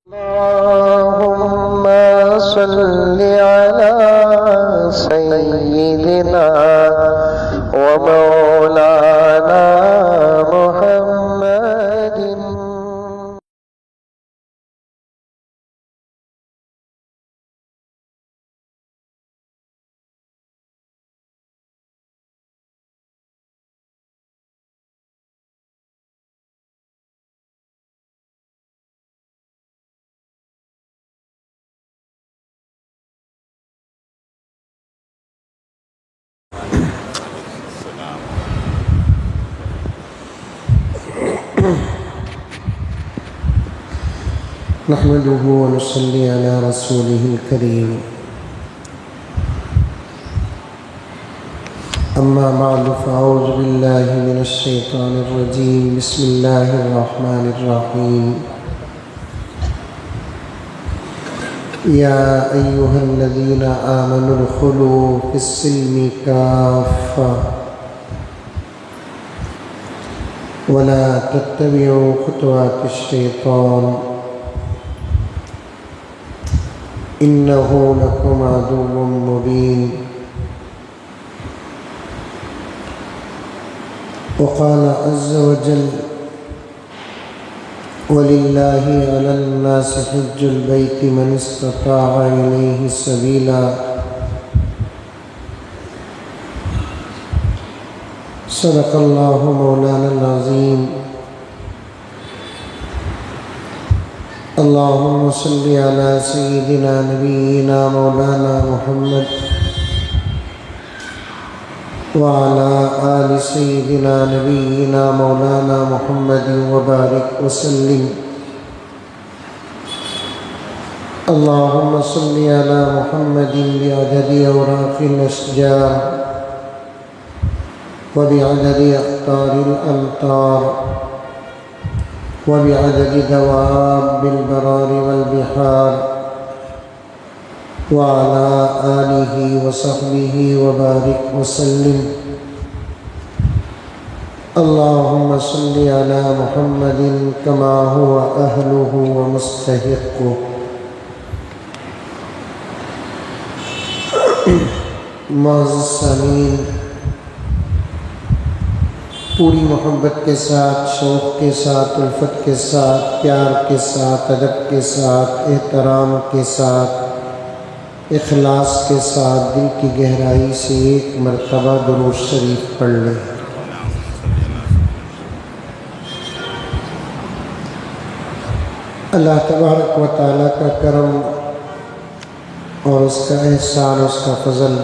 अल्लाहुम्मा सल्लि अला सय्यिदिना व मौलाना मुहम्मदिन। नहमदुहु व नुसल्ली अला रसूलिहिल करीम। अम्मा बअदु फ़अऊज़ु बिल्लाहि मिनश शैतानिर रजीम। बिस्मिल्लाहिर रहमानिर रहीम। या अय्युहल्लज़ीना आमनु उदख़ुलू फ़िस्सिल्मि काफ़्फ़ा वला तत्तबिउ ख़ुतवातिश शैतान इन्नहु लकुम अदुव्वुम मुबीन। वक़ाल अज़्ज़ व जल वलिल्लाहि अलल नासि हज्जुल बैति मन इस्तताअ इलैहि सबीला। सदक़ल्लाहु मौलानल अज़ीम। अल्लाहुम्मा सल्लि अला सय्यिदिना नबिय्यिना मौलाना मुहम्मद व अला आलि सय्यिदिना नबिय्यिना मौलाना मुहम्मद व बारिक व सल्लिम। अल्लाहुम्मा सल्लि अला मुहम्मदिन बिअददि औराक़िल अशजार व बिअददि अक़तारिल अमतार व बिअददि दवाबिल बरारि वल बिहार व अला आलिहि व सहबिहि व बारिक व सल्लिम। अल्लाहुम्मा सल्लि अला मुहम्मदिन कमा हुवा अहलुहु व मुस्तहिक़्क़ुहु। मुअज़्ज़ज़ सामीन, पूरी मोहब्बत के साथ, शौक़ के साथ, उल्फत के साथ, प्यार के साथ, अदब के साथ, एहतराम के साथ, इखलास के साथ दिल की गहराई से एक मरतबा दुरूद शरीफ पढ़ लें। अल्लाह तबारक व तआला का करम और उसका एहसान, उसका फ़ज़ल,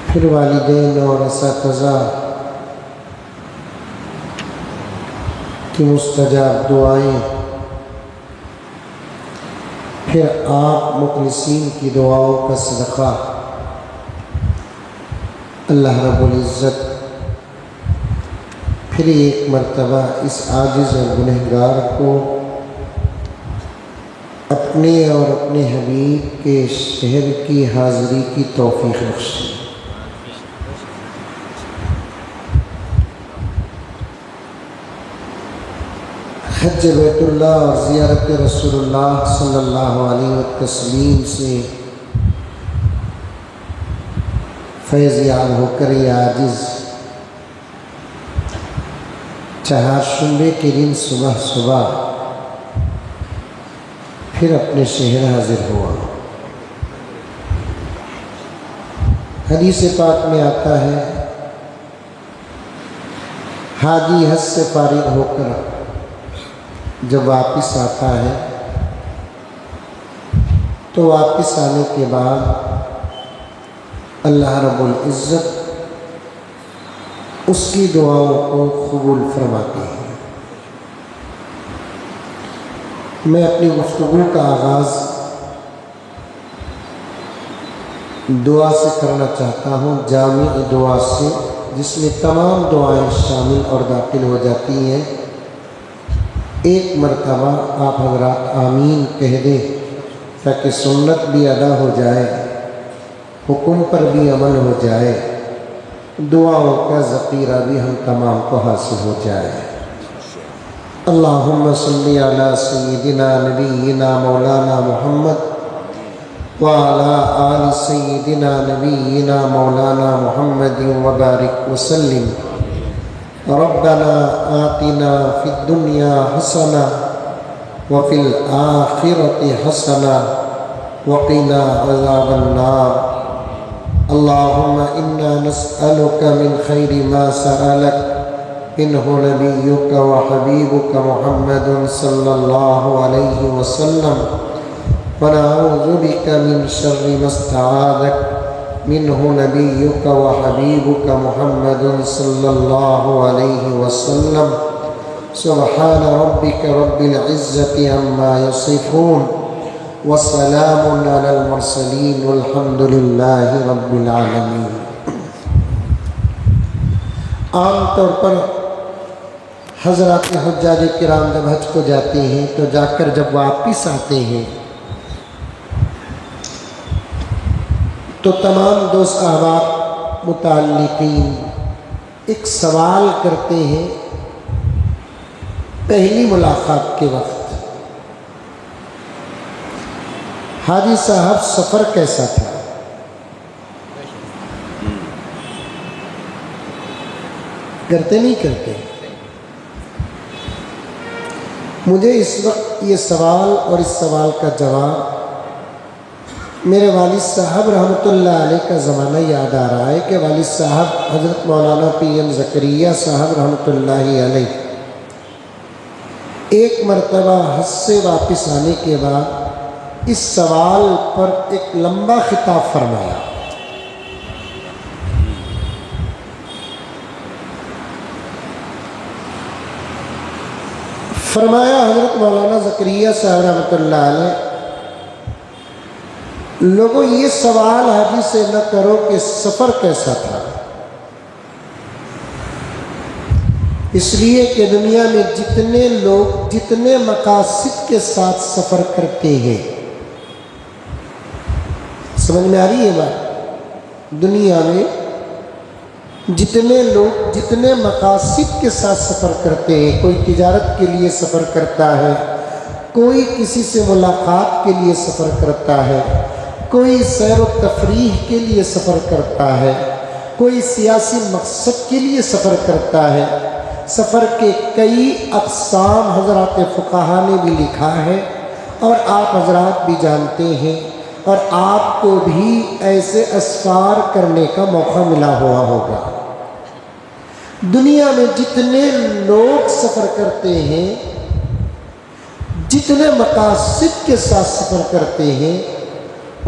फिर वालिदैन और असातिज़ा की मुस्तजाब दुआएं, फिर आप मुख़लिसीन की दुआओं का सदक़ा अल्लाह रब्बुल इज़्ज़त फिर एक मरतबा इस आजिज़ और गुनहगार को अपने और अपने हबीब के शहर की हाज़िरी की तौफ़ीक़ बख्शे। हज बैतुल्लाह और ज़ियारत रसूलुल्लाह सल्लल्लाहु अलैहि वसल्लम से फैज़ याब होकर ये आजिज़ चहारशंबे के दिन सुबह सुबह फिर अपने शहर हाजिर हुआ। हदीस पाक में आता है, हाजी हज से फारिग होकर जब वापस आता है तो वापस आने के बाद अल्लाह रब्बुल इज़्ज़त उसकी दुआओं को कबूल फरमाते हैं। मैं अपनी गुफ्तगू का आगाज़ दुआ से करना चाहता हूँ, जामी दुआ से, जिसमें तमाम दुआएं शामिल और दाखिल हो जाती हैं। एक मरतबा आप हज़रात आमीन कह दें ताकि सुन्नत भी अदा हो जाए, हुक्म पर भी अमल हो जाए, दुआओं का ज़ख़ीरा भी हम तमाम को हासिल हो जाए। अल्लाहुम्मा सल्ली अला सय्यिदिना नबीना मौलाना मुहम्मद व अला आलि सय्यिदिना नबीना मौलाना मुहम्मद व बारिक वसल्लिम। रब्बना आतिना फिद दुनिया हसना व फिल आखिरति हसना व क़िना अज़ाबन नार। अल्लाहुम्मा इन्ना नस्अलुका मिन खैरि मा सअलक मिन्हु नबियुका व हबीबुका मुहम्मदुन सल्लल्लाहु अलैहि वसल्लम व नऊज़ु बिका मिन शर्रि मस्तआज़क मिन्हु नबियुका व हबीबुका मुहम्मदुन सल्लल्लाहु अलैहि वसल्लम। सुब्हान रब्बिका रब्बिल इज़्ज़ति अम्मा यसिफून व सलामुन अलल मुरसलीन वल्हम्दुलिल्लाहि रब्बिल आलमीन। आमतौर पर हज़रात हुज्जाज किराम जब हज को जाते हैं तो जाकर जब वापस आते हैं तो तमाम दोस्त अहबाब मुताल्लिकीन एक सवाल करते हैं पहली मुलाकात के वक्त, हाजी साहब सफ़र कैसा था? करते नहीं करते? मुझे इस वक्त ये सवाल और इस सवाल का जवाब मेरे वालिद साहब रहमतुल्लाह अलैह का ज़माना याद आ रहा है कि वालिद साहब हज़रत मौलाना PM ज़करिया साहब रहमतुल्लाह अलैह एक मरतबा हज से वापस आने के बाद इस सवाल पर एक लंबा खिताब फरमाया। फरमाया हज़रत मौलाना ज़करिया साहब रहमतुल्लाह अलैह, लोगों ये सवाल हाजी से न करो कि सफ़र कैसा था, इसलिए कि दुनिया में जितने लोग जितने मकासद के साथ सफ़र करते हैं, समझ में आ रही है बात? दुनिया में जितने लोग जितने मकासद के साथ सफ़र करते हैं, कोई तिजारत के लिए सफ़र करता है, कोई किसी से मुलाकात के लिए सफ़र करता है, कोई सैर व तफरीह के लिए सफ़र करता है, कोई सियासी मकसद के लिए सफ़र करता है। सफ़र के कई अक़साम हज़रात फ़ुक़हा ने भी लिखा है और आप हज़रात भी जानते हैं और आपको भी ऐसे असफ़ार करने का मौका मिला हुआ होगा। दुनिया में जितने लोग सफ़र करते हैं, जितने मकासद के साथ सफ़र करते हैं,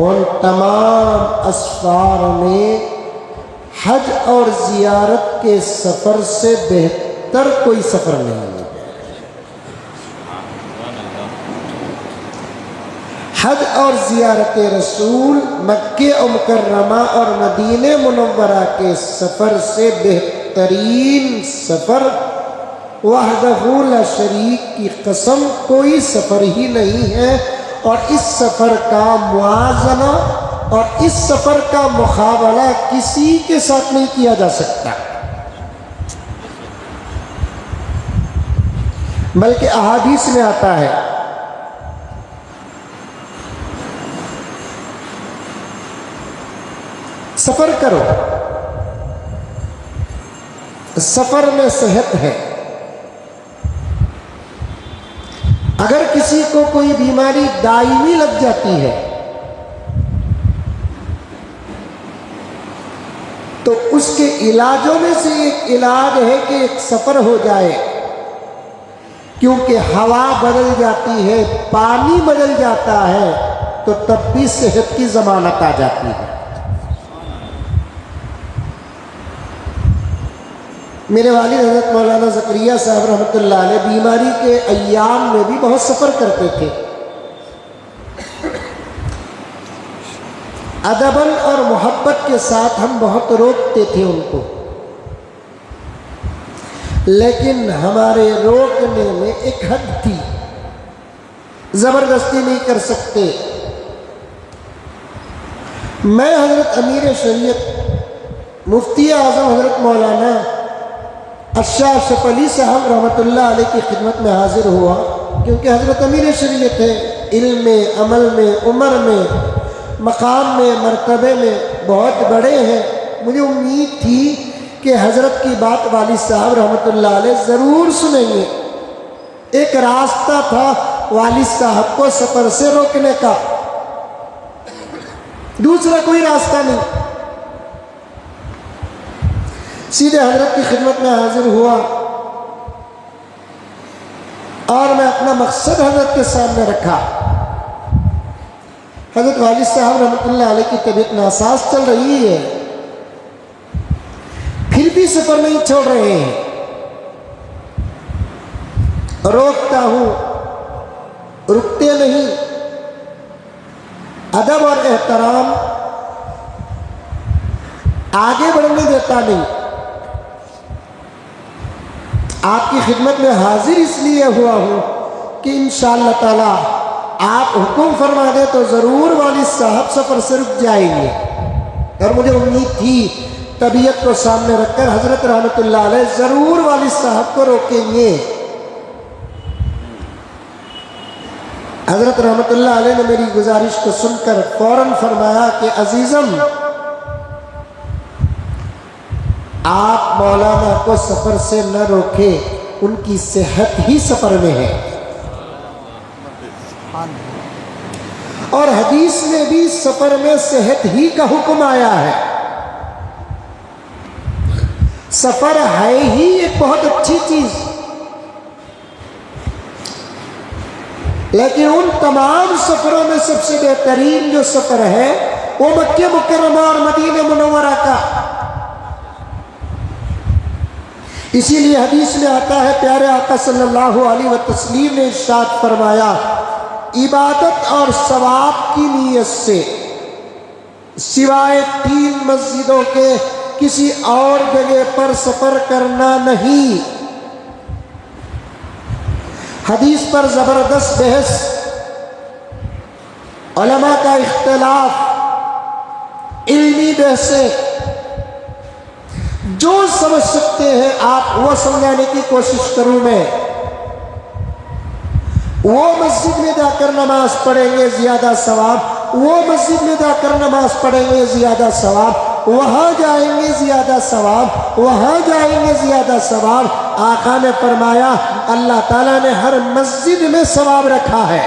उन तमाम असफ़ार में हज और ज़ियारत के सफ़र से बेहतर कोई सफ़र नहीं है। हज और ज़ियारत रसूल मक्के और मुकर्रमा और मदीने मुनव्वरा के सफ़र से बेहतरीन सफ़र वहदहू ला शरीक की कसम कोई सफ़र ही नहीं है। और इस सफ़र का मुआज़ना और इस सफ़र का मुकाबला किसी के साथ नहीं किया जा सकता, बल्कि अहादीस में आता है सफ़र करो, सफ़र में सेहत है। अगर किसी को कोई बीमारी दायमी लग जाती है तो उसके इलाजों में से एक इलाज है कि एक सफ़र हो जाए, क्योंकि हवा बदल जाती है, पानी बदल जाता है, तो तब भी सेहत की ज़मानत आ जाती है। मेरे वालिद हज़रत मौलाना ज़करिया साहब रहमतुल्लाह अलैह बीमारी के अय्याम में भी बहुत सफ़र करते थे। अदबन और मोहब्बत के साथ हम बहुत रोकते थे उनको, लेकिन हमारे रोकने में एक हद थी, ज़बरदस्ती नहीं कर सकते। मैं हज़रत अमीर शरीयत मुफ्ती आज़म हज़रत मौलाना अशाह अशरफ अली साहब रहमतुल्लाह अलैह की खिदमत में हाजिर हुआ, क्योंकि हज़रत अमीर शरीयत है, इल्म में, अमल में, उम्र में, मकाम में, मर्तबे में बहुत बड़े हैं। मुझे उम्मीद थी कि हज़रत की बात वालिद साहब रहमतुल्लाह अलैह ज़रूर सुनेंगे। एक रास्ता था वालिद साहब को सफ़र से रोकने का, दूसरा कोई रास्ता नहीं। सीधे हज़रत की खिदमत में हाजिर हुआ और मैं अपना मकसद हज़रत के सामने रखा। हज़रत वालिद साहब रहमतुल्लाह अलैह की तबीयत नासाज चल रही है, फिर भी सफ़र नहीं छोड़ रहे हैं। रोकता हूँ, रुकते नहीं। अदब और एहतराम आगे बढ़ने देता नहीं। आपकी खिदमत में हाजिर इसलिए हुआ हूँ कि इंशाअल्लाह ताला आप हुक्म फरमा दे तो ज़रूर वालिद साहब सफ़र से रुक जाएंगे। और मुझे उम्मीद थी तबीयत को सामने रखकर हज़रत रहमतुल्लाह अलैह ज़रूर वालिद साहब को रोकेंगे। हज़रत रहमतुल्लाह अलैह ने मेरी गुजारिश को सुनकर फ़ौरन फरमाया कि अजीज़म, आप मौलाना को सफ़र से न रोके, उनकी सेहत ही सफ़र में है। और हदीस में भी सफ़र में सेहत ही का हुक्म आया है। सफ़र है ही एक बहुत अच्छी चीज़, लेकिन उन तमाम सफ़रों में सबसे बेहतरीन जो सफ़र है वो मक्के मुकर्रमा और मदीने मुनव्वरा का। इसीलिए हदीस में आता है, प्यारे आका सल्लल्लाहु अलैहि वसल्लम ने इरशाद फरमाया, इबादत और सवाब की नीयत से सिवाय 3 मस्जिदों के किसी और जगह पर सफ़र करना नहीं। हदीस पर ज़बरदस्त बहस, उलमा का इख्तिलाफ, इल्मी बहसें, जो समझ सकते हैं आप वो समझाने की कोशिश करूं मैं। वो मस्जिद में जाकर नमाज पढ़ेंगे ज़्यादा सवाब, वो मस्जिद में जाकर नमाज पढ़ेंगे ज़्यादा सवाब, वहाँ जाएंगे ज़्यादा सवाब, वहाँ जाएंगे ज़्यादा सवाब। आका ने फरमाया, अल्लाह ताला ने हर मस्जिद में सवाब रखा है।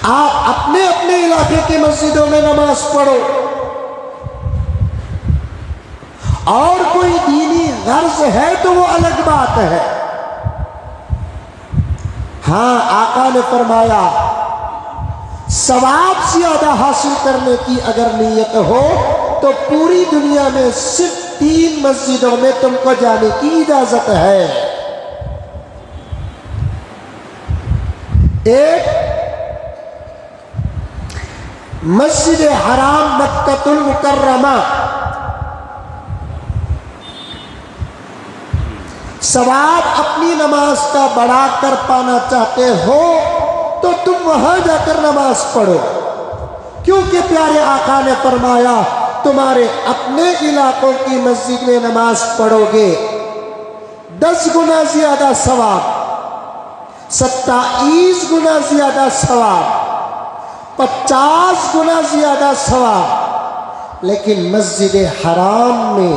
आप अपने अपने इलाके की मस्जिदों में नमाज पढ़ो, और कोई दीनी गर्ज है तो वो अलग बात है। हाँ, आका ने फरमाया, सवाब ज्यादा हासिल करने की अगर नीयत हो तो पूरी दुनिया में सिर्फ 3 मस्जिदों में तुमको जाने की इजाजत है। एक, मस्जिद हराम मक्कतुल मुकर्रमा, सवाब अपनी नमाज का बढ़ा कर पाना चाहते हो तो तुम वहां जाकर नमाज पढ़ो, क्योंकि प्यारे आका ने फरमाया, तुम्हारे अपने इलाकों की मस्जिद में नमाज पढ़ोगे 10 गुना ज्यादा सवाब, 27 गुना ज्यादा सवाब, 50 गुना ज्यादा सवाब। लेकिन मस्जिद हराम में,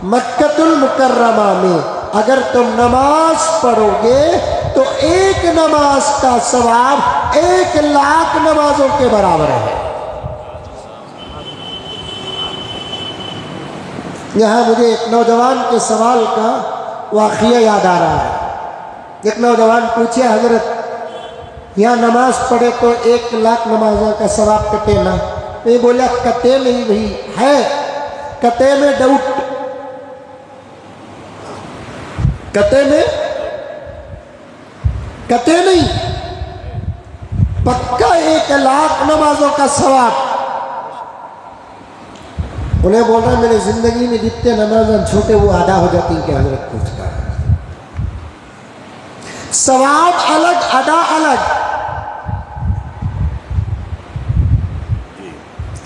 मक्कतुल मुकर्रमा में अगर तुम नमाज पढ़ोगे तो एक नमाज का सवाब 1 लाख नमाजों के बराबर है। यहाँ मुझे एक नौजवान के सवाल का वाक़या याद आ रहा है। एक नौजवान पूछे, हजरत यहाँ नमाज पढ़े तो 1 लाख नमाजों का सवाब कटे ना? मैं बोला, कटे नहीं भाई, है कटे में डाउट, कते में कते नहीं, पक्का 1 लाख नमाजों का सवाब। उन्हें बोल रहा है, मेरी जिंदगी में जितने नमाज़ें छूटे वो आधा हो जाती हैं। कि हजरत पूछता है, सवाब अलग, अदा अलग।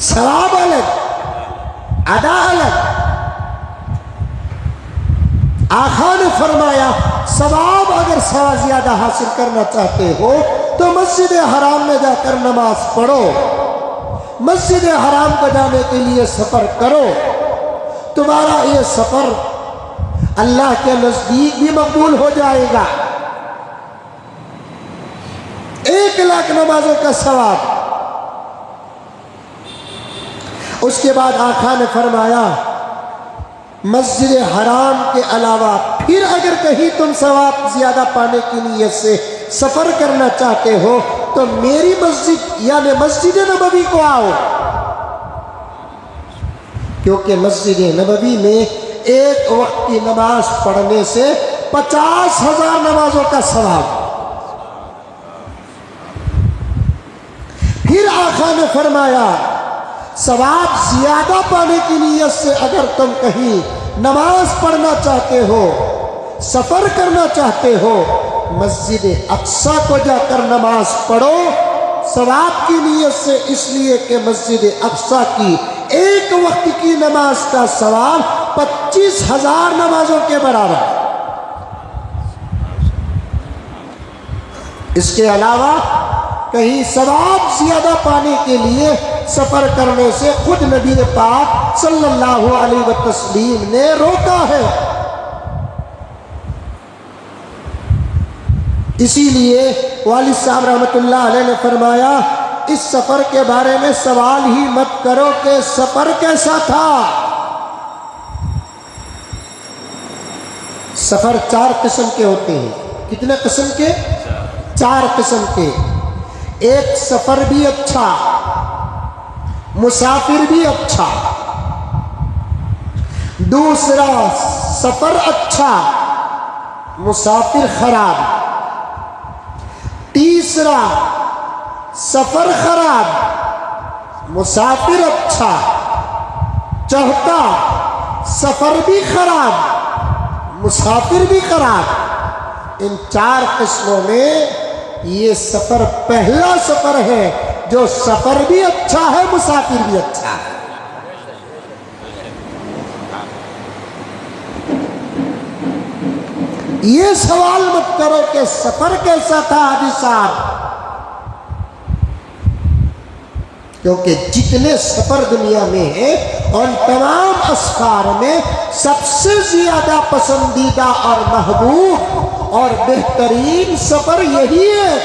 सवाब अलग, अदा अलग। आका ने फरमाया सवाब अगर सवा ज्यादा हासिल करना चाहते हो तो मस्जिद हराम में जाकर नमाज पढ़ो, मस्जिद हराम को जाने के लिए सफर करो। तुम्हारा ये सफर अल्लाह के नजदीक भी मकबूल हो जाएगा। 1 लाख नमाजों का सवाब। उसके बाद आका ने फरमाया मस्जिद हराम के अलावा फिर अगर कहीं तुम सवाब ज्यादा पाने की नीयत से सफर करना चाहते हो तो मेरी मस्जिद यानी मस्जिद नबवी को आओ, क्योंकि मस्जिद नबवी में एक वक्त की नमाज पढ़ने से 50,000 नमाजों का सवाब। फिर आका ने फरमाया सवाब ज्यादा पाने की नीयत से अगर तुम कहीं नमाज पढ़ना चाहते हो, सफर करना चाहते हो, मस्जिद अक्सा को जाकर नमाज पढ़ो सवाब की नीयत से, इसलिए कि मस्जिद अक्सा की एक वक्त की नमाज का सवाब 25,000 नमाजों के बराबर। इसके अलावा कहीं सवाब ज्यादा पाने के लिए सफर करने से खुद नबी पाक सल्लल्लाहु अलैहि वसल्लम ने रोका है। इसीलिए वालिद साहब रहमतुल्लाह अलैह ने फरमाया इस सफर के बारे में सवाल ही मत करो कि सफर कैसा था। सफर 4 किस्म के होते हैं। कितने किस्म के? 4 किस्म के। एक सफर भी अच्छा, मुसाफिर भी अच्छा। दूसरा सफर अच्छा, मुसाफिर खराब। तीसरा सफर खराब, मुसाफिर अच्छा। चौथा सफर भी खराब, मुसाफिर भी खराब। इन 4 किस्मों में ये सफर पहला सफर है जो सफर भी अच्छा है, मुसाफिर भी अच्छा है। ये सवाल मत करो कि सफर कैसा था हाजी साहब, क्योंकि जितने सफर दुनिया में है और तमाम असफार में सबसे ज्यादा पसंदीदा और महबूब और बेहतरीन सफर यही है।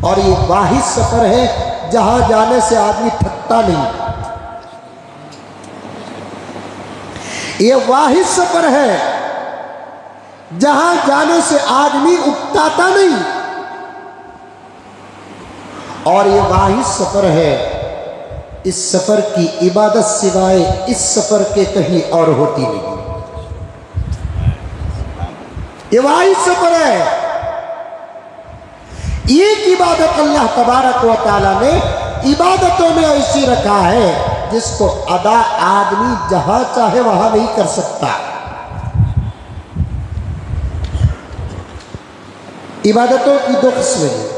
और ये वाहिद सफर है जहां जाने से आदमी थकता नहीं। ये वाहिद सफर है जहां जाने से आदमी उकताता नहीं। और ये वाहिद सफर है, इस सफर की इबादत सिवाय इस सफर के कहीं और होती नहीं। ये वाहिद सफर है। एक इबादत अल्लाह तबारक व तआला ने इबादतों में ऐसी रखा है जिसको अदा आदमी जहां चाहे वहां नहीं कर सकता। इबादतों की 2 किस्में हैं।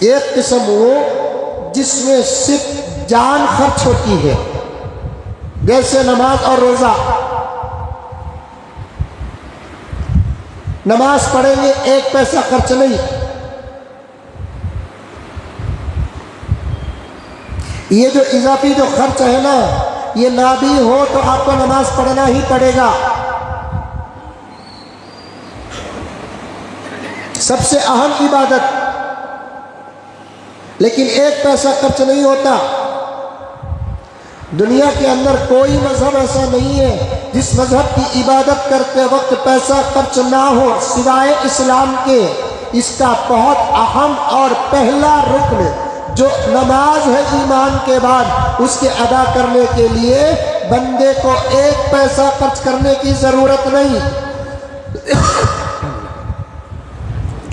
एक किस्म वो जिसमें सिर्फ जान खर्च होती है, जैसे नमाज और रोजा। नमाज पढ़ेंगे 1 पैसा खर्च नहीं। ये जो इजाफी जो खर्च है ना, ये ना भी हो तो आपको नमाज पढ़ना ही पड़ेगा। सबसे अहम इबादत, लेकिन 1 पैसा खर्च नहीं होता। दुनिया के अंदर कोई मजहब ऐसा नहीं है जिस मजहब की इबादत करते वक्त पैसा खर्च ना हो सिवाय इस्लाम के। इसका बहुत अहम और पहला रुकन जो नमाज है ईमान के बाद, उसके अदा करने के लिए बंदे को 1 पैसा खर्च करने की जरूरत नहीं।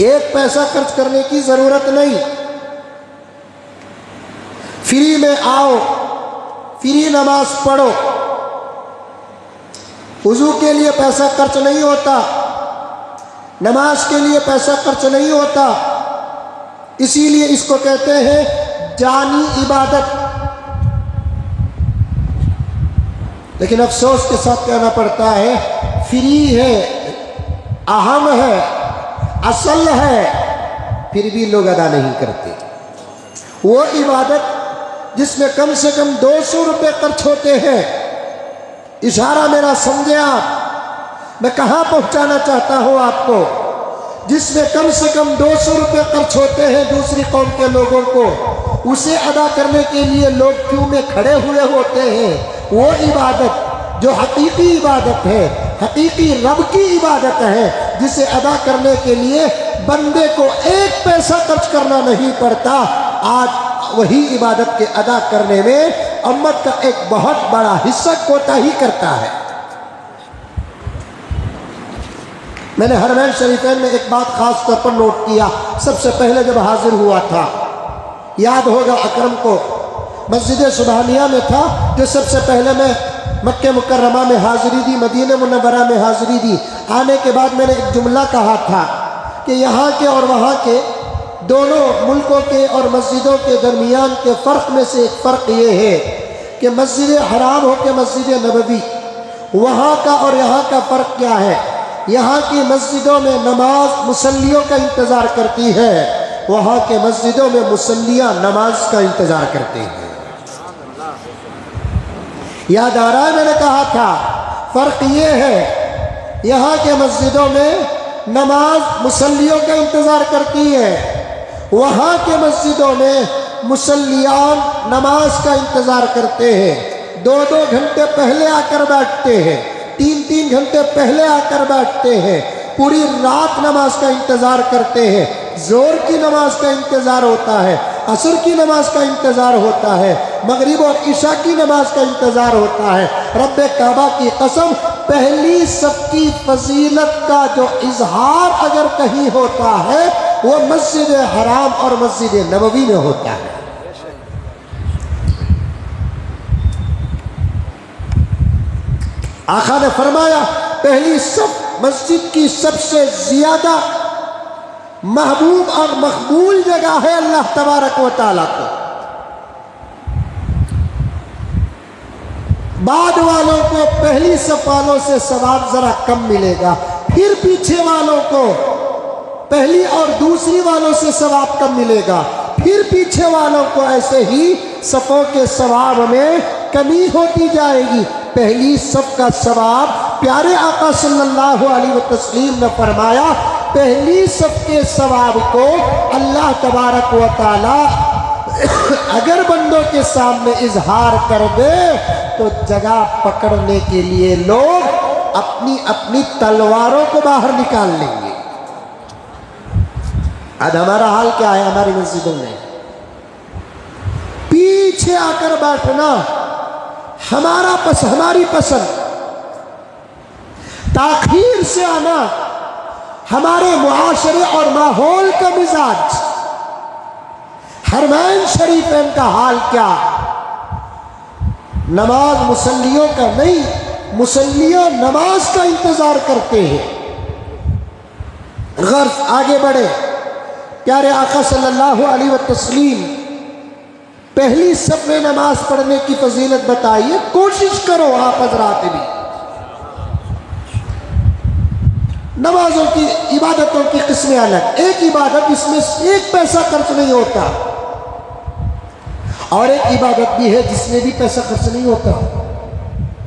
1 पैसा खर्च करने की जरूरत नहीं। फ्री में आओ, फ्री नमाज पढ़ो। वुजू के लिए पैसा खर्च नहीं होता, नमाज के लिए पैसा खर्च नहीं होता। इसीलिए इसको कहते हैं जानी इबादत। लेकिन अफसोस के साथ कहना पड़ता है, फ्री है, अहम है, असल है, फिर भी लोग अदा नहीं करते। वो इबादत जिसमें कम से कम 200 रुपये खर्च होते हैं, इशारा मेरा समझे आप, मैं कहाँ पहुँचाना चाहता हूँ आपको, जिसमें कम से कम 200 रुपये खर्च होते हैं दूसरी कौम के लोगों को, उसे अदा करने के लिए लोग क्यों में खड़े हुए होते हैं। वो इबादत जो हकीकी इबादत है, हकीकी रब की इबादत है, जिसे अदा करने के लिए बंदे को एक पैसा खर्च करना नहीं पड़ता, आज वही इबादत के अदा करने में उम्मत का एक बहुत बड़ा हिस्सा कोताही करता है। मैंने हरमैन शरीफैन में एक बात खास तौर पर नोट किया। सबसे पहले जब हाजिर हुआ था, याद होगा अकरम को, मस्जिद सुबहानिया में था जो सबसे पहले मैं मक्के मुकर्रमा में हाजिरी दी, मदीने मुनव्वरा में हाजिरी दी। आने के बाद मैंने एक जुमला कहा था कि यहाँ के और वहाँ के दोनों मुल्कों के और मस्जिदों के दरमियान के फ़र्क में से एक फ़र्क ये है कि मस्जिद हराम हो के मस्जिद नबवी, वहाँ का और यहाँ का फ़र्क क्या है। यहाँ की मस्जिदों में नमाज मुसल्लियों का इंतज़ार करती है, वहाँ के मस्जिदों में मुसल्लियाँ नमाज का इंतज़ार करते हैं। याद आ रहा है मैंने कहा था, फ़र्क ये है, यहाँ के मस्जिदों में नमाज मुसल्लियों का इंतज़ार करती है, वहाँ के मस्जिदों में मुसल्लियान नमाज का इंतज़ार करते हैं। 2-2 घंटे पहले आकर बैठते हैं, 3-3 घंटे पहले आकर बैठते हैं, पूरी रात नमाज का इंतज़ार करते हैं। ज़ोर की नमाज का इंतज़ार होता है, असर की नमाज का इंतज़ार होता है, मगरिब और इशा की नमाज का इंतज़ार होता है। रब्बे काबा की कसम, पहली सफ की फजीलत का जो इजहार अगर कहीं होता है वो मस्जिद हराम और मस्जिद नबवी में होता है। आका ने फरमाया, पहली सफ मस्जिद की सबसे ज्यादा महबूब और मकबूल जगह है अल्लाह तबारक व तआला को। बाद वालों को पहली सफ वालों से सवाब जरा कम मिलेगा, फिर पीछे वालों को पहली और दूसरी वालों से सवाब कम मिलेगा, फिर पीछे वालों को ऐसे ही सफ़ों के सवाब में कमी होती जाएगी। पहली सफ का सवाब प्यारे आका सल्लल्लाहु अलैहि वसल्लम ने फरमाया, पहली सफ के सवाब को अल्लाह तबारक व तआला अगर बंदों के सामने इजहार कर दे तो जगह पकड़ने के लिए लोग अपनी अपनी तलवारों को बाहर निकाल लेंगे। आज हमारा हाल क्या है, हमारी मस्जिदों में पीछे आकर बैठना हमारी पसंद, ताखीर से आना हमारे मुआशरे और माहौल का मिजाज। हरमैन शरीफैन का हाल क्या, नमाज मुसल्लियों का नहीं, मुसल्लियां नमाज का इंतजार करते हैं। गर्ज आगे बढ़े, प्यारे आका सल्लल्लाहु अलैहि वसल्लम पहली सफ में नमाज पढ़ने की फजीलत बताइए, कोशिश करो आप हजरात भी। नमाजों की इबादतों की किस्में अलग, एक इबादत इसमें एक पैसा खर्च नहीं होता, और एक इबादत भी है जिसमें भी पैसा खर्च नहीं होता,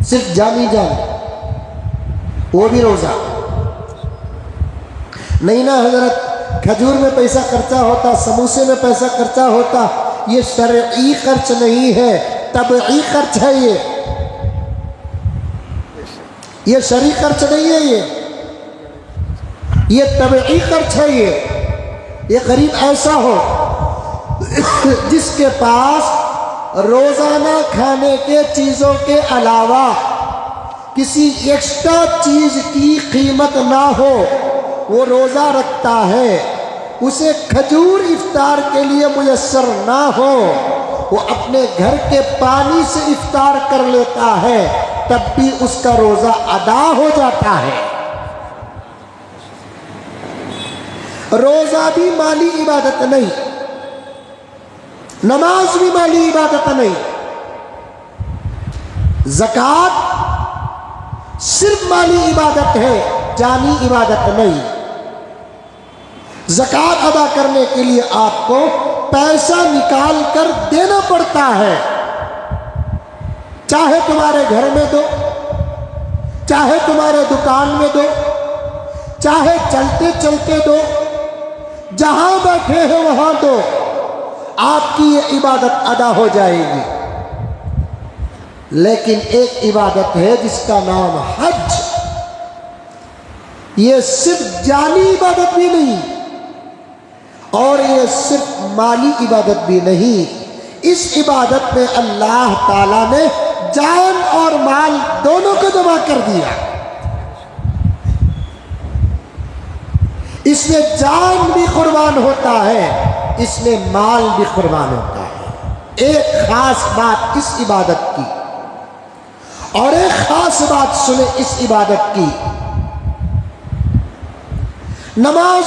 सिर्फ जानी जान, वो भी रोजा। नहीं ना हजरत, खजूर में पैसा खर्चा होता, समोसे में पैसा खर्चा होता, ये शरई खर्च नहीं है, तबई खर्च है। ये शरई खर्च नहीं है, ये तबई खर्च है। ये गरीब ऐसा हो जिसके पास रोजाना खाने के चीजों के अलावा किसी एक्स्ट्रा चीज की कीमत ना हो, वो रोजा रखता है, उसे खजूर इफ्तार के लिए मुयस्सर ना हो, वो अपने घर के पानी से इफ्तार कर लेता है, तब भी उसका रोजा अदा हो जाता है। रोजा भी माली इबादत नहीं, नमाज भी माली इबादत नहीं। ज़कात सिर्फ माली इबादत है, जानी इबादत नहीं। ज़कात अदा करने के लिए आपको पैसा निकाल कर देना पड़ता है, चाहे तुम्हारे घर में दो, चाहे तुम्हारे दुकान में दो, चाहे चलते चलते दो, जहां बैठे हो वहां दो, आपकी ये इबादत अदा हो जाएगी। लेकिन एक इबादत है जिसका नाम हज। ये सिर्फ जानी इबादत भी नहीं और ये सिर्फ माली इबादत भी नहीं। इस इबादत में अल्लाह ताला ने जान और माल दोनों को जमा कर दिया। इसमें जान भी कुर्बान होता है, इसमें माल भी कुर्बान होता है। एक खास बात इस इबादत की और एक खास बात सुने इस इबादत की। नमाज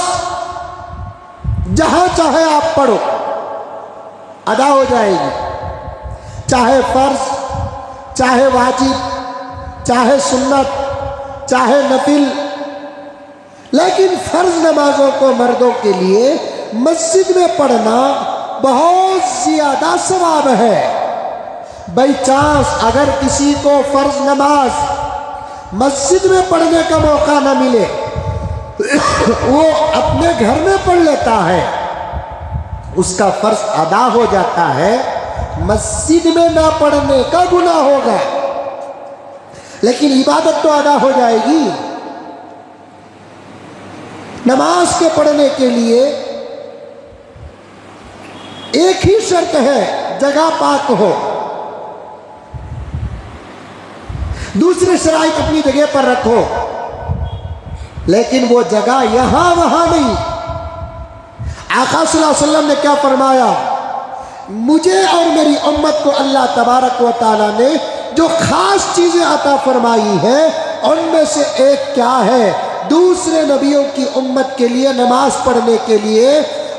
जहां चाहे आप पढ़ो अदा हो जाएगी, चाहे फर्ज, चाहे वाजिब, चाहे सुन्नत, चाहे नफिल। लेकिन फर्ज नमाजों को मर्दों के लिए मस्जिद में पढ़ना बहुत ज्यादा सवाब है। बाई चांस अगर किसी को फर्ज नमाज मस्जिद में पढ़ने का मौका न मिले वो अपने घर में पढ़ लेता है, उसका फर्ज अदा हो जाता है। मस्जिद में ना पढ़ने का गुनाह होगा, लेकिन इबादत तो अदा हो जाएगी। नमाज के पढ़ने के लिए एक ही शर्त है, जगह पाक हो। दूसरे शराइत अपनी जगह पर रखो, लेकिन वो जगह यहां वहां नहीं। आका सल्लल्लाहु अलैहि वसल्लम ने क्या फरमाया, मुझे और मेरी उम्मत को अल्लाह तबारक व तआला ने जो खास चीजें अता फरमाई है उनमें से एक क्या है, दूसरे नबियों की उम्मत के लिए नमाज पढ़ने के लिए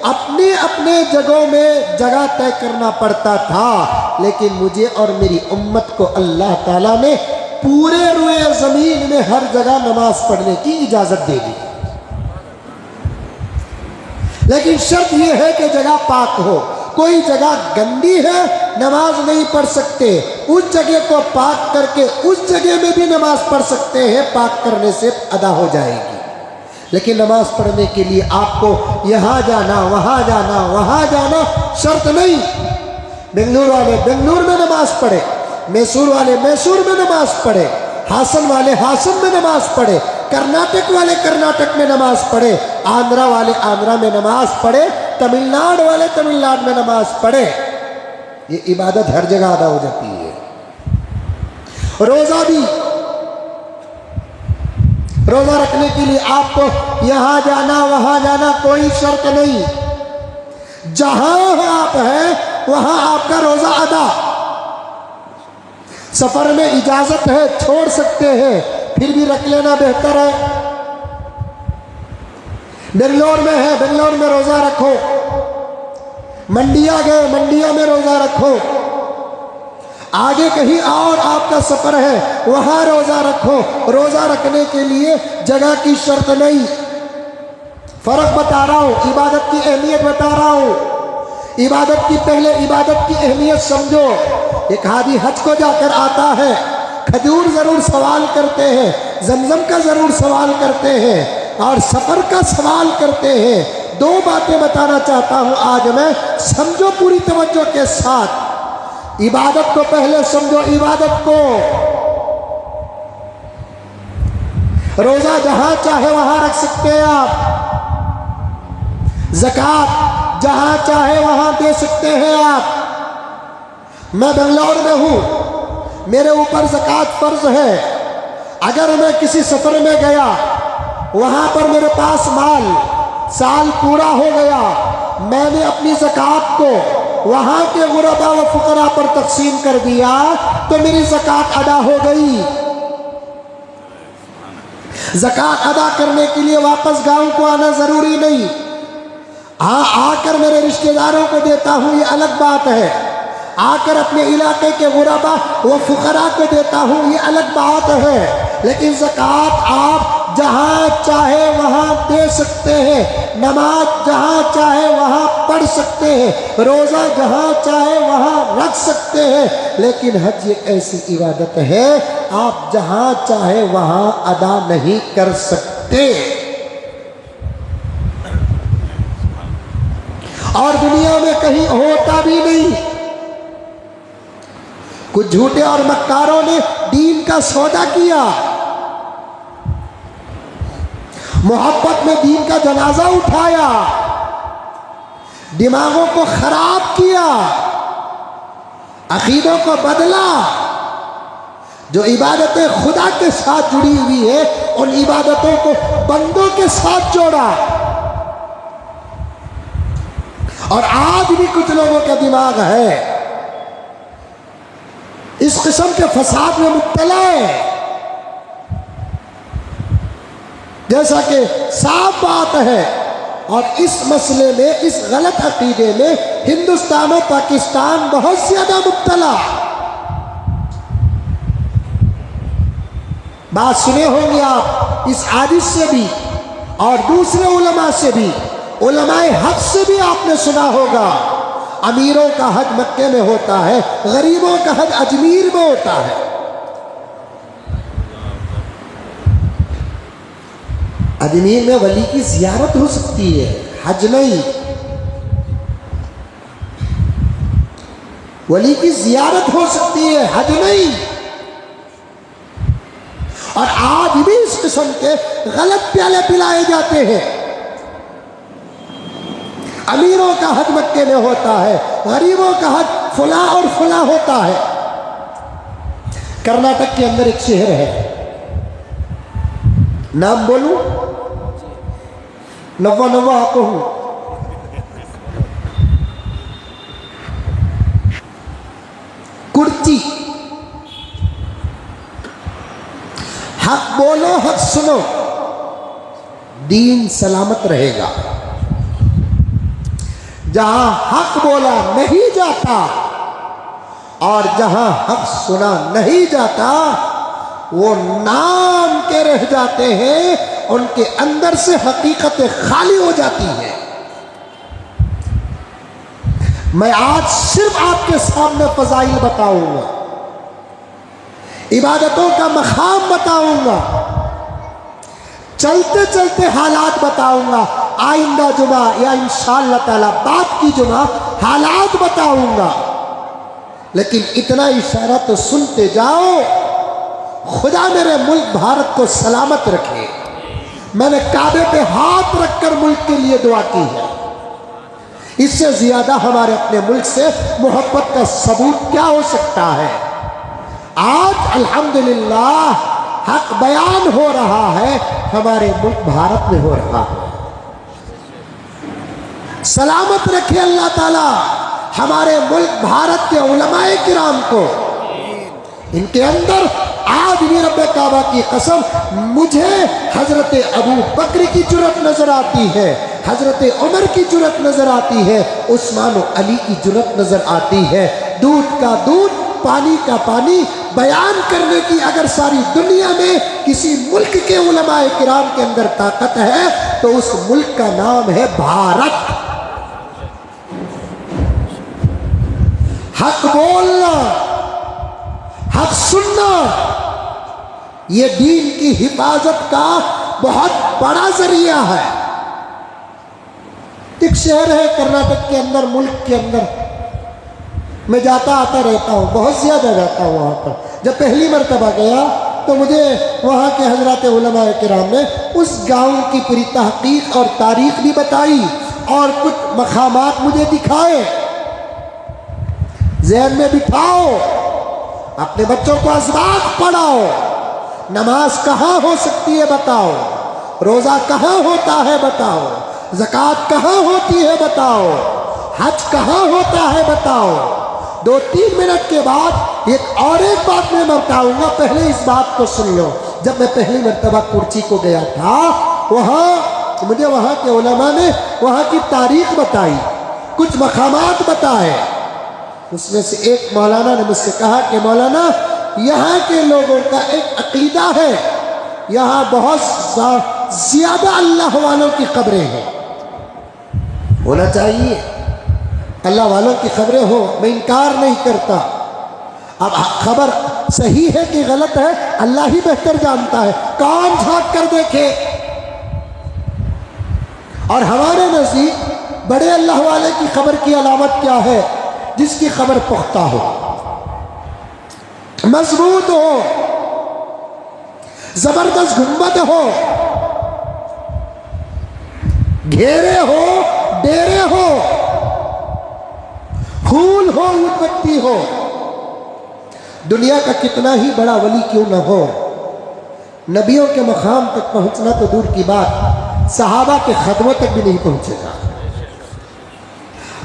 अपने अपने जगहों में जगह तय करना पड़ता था, लेकिन मुझे और मेरी उम्मत को अल्लाह ताला ने पूरे रुए जमीन में हर जगह नमाज पढ़ने की इजाजत दे दी। लेकिन शर्त यह है कि जगह पाक हो। कोई जगह गंदी है, नमाज नहीं पढ़ सकते, उस जगह को पाक करके उस जगह में भी नमाज पढ़ सकते हैं, पाक करने से अदा हो जाएगी। लेकिन नमाज पढ़ने के लिए आपको यहाँ जाना, वहाँ जाना, वहाँ जाना शर्त नहीं। बेंगलुरु वाले बेंगलुरु में नमाज पढ़े, मैसूर वाले मैसूर में नमाज पढ़े, हासन वाले हासन में नमाज पढ़े, कर्नाटक वाले कर्नाटक में नमाज पढ़े, आंध्रा वाले आंध्रा में नमाज पढ़े, तमिलनाडु वाले तमिलनाडु में नमाज पढ़े। ये इबादत हर जगह अदा हो जाती है। रोजा भी, रोजा रखने के लिए आपको यहां जाना वहां जाना कोई शर्त नहीं। जहां आप हैं वहां आपका रोजा अदा। सफर में इजाजत है, छोड़ सकते हैं, फिर भी रख लेना बेहतर है। बेंगलोर में है, बेंगलोर में रोजा रखो। मंडिया गए, मंडिया में रोजा रखो। आगे कहीं और आपका सफर है, वहां रोजा रखो। रोजा रखने के लिए जगह की शर्त नहीं। फर्क बता रहा हूं, इबादत की अहमियत बता रहा हूं। इबादत की पहले इबादत की अहमियत समझो। एक हाजी हज को जाकर आता है, खजूर जरूर सवाल करते हैं, जमजम का जरूर सवाल करते हैं और सफर का सवाल करते हैं। दो बातें बताना चाहता हूं आज मैं, समझो पूरी तवज्जो के साथ। इबादत को पहले समझो, इबादत को। रोजा जहां चाहे वहां रख सकते हैं आप। ज़कात जहां चाहे वहां दे सकते हैं आप। मैं बेंगलौर में हूं, मेरे ऊपर ज़कात फर्ज है। अगर मैं किसी सफर में गया, वहां पर मेरे पास माल, साल पूरा हो गया, मैंने अपनी ज़कात को वहां के गुरबा व फुकरा पर तकसीम कर दिया, तो मेरी ज़कात अदा हो गई। ज़कात अदा करने के लिए वापस गांव को आना जरूरी नहीं। आकर मेरे रिश्तेदारों को देता हूँ ये अलग बात है, आकर अपने इलाके के गुरबा व फुकरा को देता हूँ ये अलग बात है। लेकिन ज़कात आप जहाँ चाहे वहाँ दे सकते हैं, नमाज जहाँ चाहे वहाँ पढ़ सकते हैं, रोज़ा जहाँ चाहे वहाँ रख सकते हैं। लेकिन हज एक ऐसी इबादत है आप जहाँ चाहे वहाँ अदा नहीं कर सकते। और दुनिया में कहीं होता भी नहीं। कुछ झूठे और मक्कारों ने दीन का सौदा किया, मोहब्बत में दीन का जनाजा उठाया, दिमागों को खराब किया, अकीदों को बदला। जो इबादतें खुदा के साथ जुड़ी हुई है उन इबादतों को बंदों के साथ जोड़ा। और आज भी कुछ लोगों का दिमाग है इस किस्म के फसाद में मुब्तला है। जैसा कि साफ बात है, और इस मसले में, इस गलत अकीदे में हिंदुस्तान और पाकिस्तान बहुत ज्यादा मुब्तला। बात सुने होंगे आप इस आदिश से भी और दूसरे उलमा से भी, उलमाए हक से भी आपने सुना होगा, अमीरों का हज मक्के में होता है, गरीबों का हज अजमीर में होता है। अजमीर में वली की जियारत हो सकती है, हज नहीं। वली की जियारत हो सकती है, हज नहीं। और आज भी इस किस्म के गलत प्याले पिलाए जाते हैं। अमीरों का हज मक्के में होता है, गरीबों का हज फुला और फुला होता है। कर्नाटक के अंदर एक शहर है, नाम बोलूं? नव्वा नव्वा आपको हूं। कुर्ची। हक बोलो, हक सुनो, दीन सलामत रहेगा। जहां हक बोला नहीं जाता और जहां हक सुना नहीं जाता, वो नाम के रह जाते हैं, उनके अंदर से हकीकत खाली हो जाती है। मैं आज सिर्फ आपके सामने फजाइल बताऊंगा, इबादतों का मकाम बताऊंगा, चलते चलते हालात बताऊंगा। आइंदा जुमा या इंशाअल्लाह ताला बात की जुमा हालात बताऊंगा। लेकिन इतना इशारा तो सुनते जाओ, खुदा मेरे मुल्क भारत को सलामत रखे। मैंने काबे पे हाथ रखकर मुल्क के लिए दुआ की है। इससे ज्यादा हमारे अपने मुल्क से मोहब्बत का सबूत क्या हो सकता है। आज अल्हम्दुलिल्लाह हक बयान हो रहा है, हमारे मुल्क भारत में हो रहा है। सलामत रखे अल्लाह ताला हमारे मुल्क भारत के उलमाए किराम को। इनके अंदर आज भी रब्बे काबा की कसम मुझे हजरत अबू बकर की जुर्रत नजर आती है, हजरत उमर की जुर्रत नजर आती है, उस्मान और अली की जुर्रत नजर आती है। दूध का दूध, पानी का पानी बयान करने की अगर सारी दुनिया में किसी मुल्क के उलमाए किराम के अंदर ताकत है तो उस मुल्क का नाम है भारत। हक बोलना, हक सुनना, ये दीन की हिफाजत का बहुत बड़ा जरिया है। एक शहर है कर्नाटक के अंदर, मुल्क के अंदर, मैं जाता आता रहता हूँ, बहुत ज़्यादा जाता हूँ वहाँ पर। जब पहली मरतबा गया तो मुझे वहाँ के हजरात उलमाए किराम ने उस गाँव की पूरी तहकीक और तारीख भी बताई और कुछ मकामात मुझे दिखाए। ज़हन में बिठाओ, अपने बच्चों को असबाक पढ़ाओ, नमाज कहाँ हो सकती है बताओ, रोज़ा कहाँ होता है बताओ, ज़कात कहाँ होती है बताओ, हज कहाँ होता है बताओ। 2-3 मिनट के बाद एक बात मैं बताऊंगा, पहले इस बात को सुन लो। जब मैं पहली मरतबा कुर्ची को गया था, वहाँ तो मुझे वहाँ के उलमा ने वहाँ की तारीख बताई, कुछ मकामात बताए। उसमें से एक मौलाना ने मुझसे कहा कि मौलाना, यहाँ के लोगों का एक अकीदा है, यहाँ बहुत ज़्यादा अल्लाह वालों की कब्रें हैं। होना चाहिए, अल्लाह वालों की खबरें हो, मैं इनकार नहीं करता। अब खबर सही है कि गलत है, अल्लाह ही बेहतर जानता है, कौन झांक कर देखे। और हमारे नज़दीक बड़े अल्लाह वाले की खबर की अलामत क्या है? जिसकी खबर पुख्ता हो, मजबूत हो, जबरदस्त गुंबद हो, घेरे हो, डेरे हो, फूल हो, उत्पत्ति हो। दुनिया का कितना ही बड़ा वली क्यों न हो, नबियों के मकाम तक पहुंचना तो दूर की बात, सहाबा के खदमों तक भी नहीं पहुंचेगा।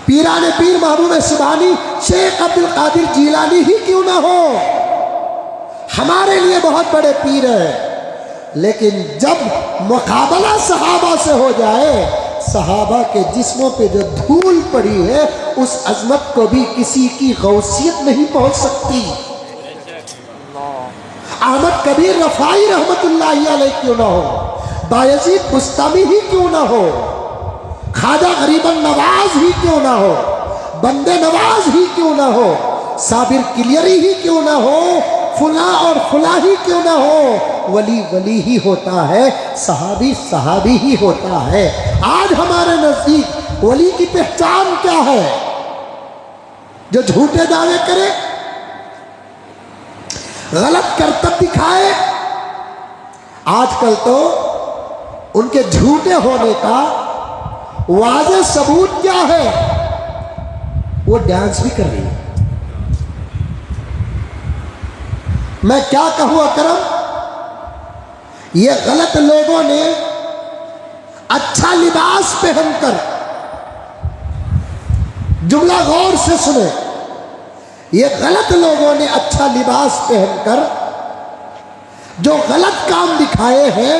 पीराने पीर महबूब सुबानी शेख अब्दुल कादिर जीलानी ही क्यों ना हो, हमारे लिए बहुत बड़े पीर हैं। लेकिन जब मुकाबला सहाबा से हो जाए, सहाबा के जिस्मों पे जो धूल पड़ी है, उस अजमत को भी किसी की गौसियत नहीं पहुंच सकती। अहमद कबीर रफाई रहमतुल्लाहि अलैह क्यों ना हो, बायजीद बुस्तामी ही क्यों ना हो, ख्वाजा गरीबन नवाज ही क्यों ना हो, बंदे नवाज ही क्यों ना हो, साबिर किलियरी ही क्यों ना हो, फुला और फुला ही क्यों ना हो, वली वली ही होता है, सहाबी सहाबी ही होता है। आज हमारे नजदीक वली की पहचान क्या है? जो झूठे दावे करे, गलत करतब दिखाए। आजकल तो उनके झूठे होने का वाज़े सबूत क्या है? वो डांस भी कर रही है। मैं क्या कहूं अकरम, ये गलत लोगों ने अच्छा लिबास पहनकर, जुमला गौर से सुने, ये गलत लोगों ने अच्छा लिबास पहनकर जो गलत काम दिखाए हैं,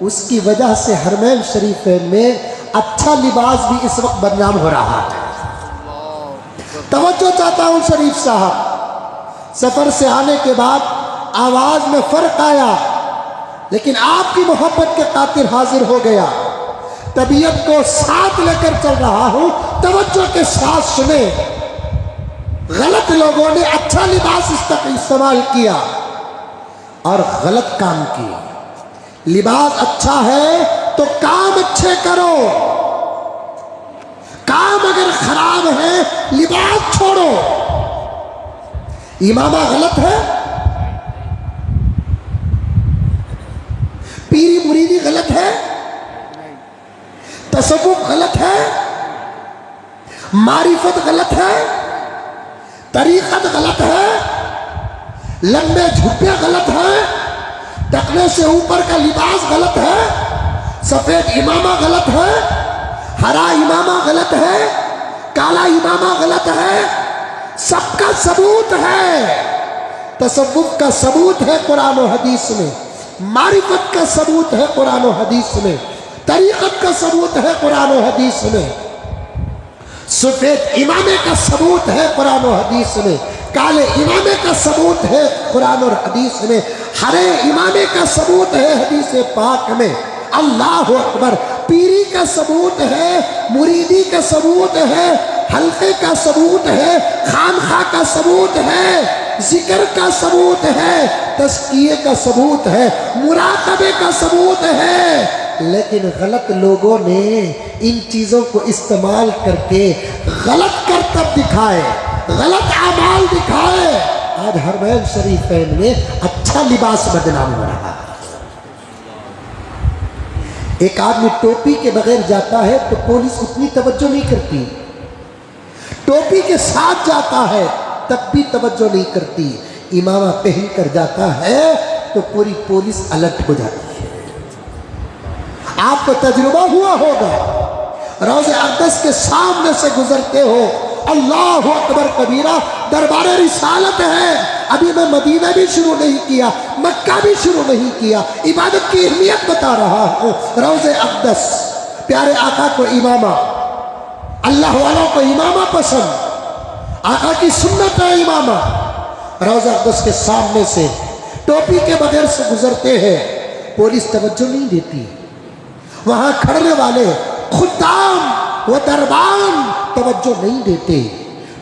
उसकी वजह से हरमैन शरीफ में अच्छा लिबास भी इस वक्त बदनाम हो रहा है। तवज्जो चाहता हूं शरीफ साहब, सफर से आने के बाद आवाज में फर्क आया, लेकिन आपकी मोहब्बत के खातिर हाजिर हो गया। तबीयत को साथ लेकर चल रहा हूं, तवज्जो के साथ सुने। गलत लोगों ने अच्छा लिबास इस्तेमाल किया और गलत काम किया। लिबास अच्छा है तो काम अच्छे करो, काम अगर खराब है लिबास छोड़ो। इमामा गलत है, पीरी मुरीदी गलत है, तसव्वुफ गलत है, मारिफत गलत है, तरीक़त गलत है, लंबे झुब्बे गलत है, टकने से ऊपर का लिबास गलत है, सफेद इमामा गलत है, हरा इमामा गलत है, काला इमामा गलत है। सबका सबूत है। तसव्वुफ का सबूत है कुरान और हदीस में, मारिफत का सबूत है कुरान और हदीस में, तरीक़त का सबूत है कुरान और हदीस में, सफेद इमामे का सबूत है कुरान और हदीस में, काले इमामे का सबूत है कुरान और हदीस में, हरे इमामे का सबूत है हदीस पाक में। अल्लाह अकबर। पीरी का सबूत है, मुरीदी का सबूत है, हल्के का सबूत है, खानखा का सबूत है, जिक्र का सबूत है, तस्किये का सबूत है, मुराकबे का सबूत है। लेकिन गलत लोगों ने इन चीज़ों को इस्तेमाल करके गलत करतब दिखाए, गलत आमाल दिखाए। आज हरमैन शरीफैन में अच्छा लिबास बदनाम हो रहा है। एक आदमी टोपी के बगैर जाता है तो पुलिस उतनी तवज्जो नहीं करती, टोपी के साथ जाता है तब भी तवज्जो नहीं करती। इमामा पहन कर जाता है तो पूरी पुलिस अलर्ट हो जाती है। आपको तजुर्बा हुआ होगा, रोज़े अक़दस के सामने से गुजरते हो, अल्लाह अकबर कबीरा, दरबार रिसालत है, अभी मैं मदीना भी शुरू नहीं किया, मक्का भी शुरू नहीं किया, इबादत की अहमियत बता रहा हूँ। रोज़े अक़दस, प्यारे आका को इमामा, अल्लाह वालों को इमामा पसंद, आका की सुन्नत है इमामा। रोज़ा अक़दस के सामने से टोपी के बगैर से गुजरते हैं, पुलिस तवज्जो नहीं देती, वहां खड़ने वाले खुद्दाम व दरबान तवज्जो नहीं देते,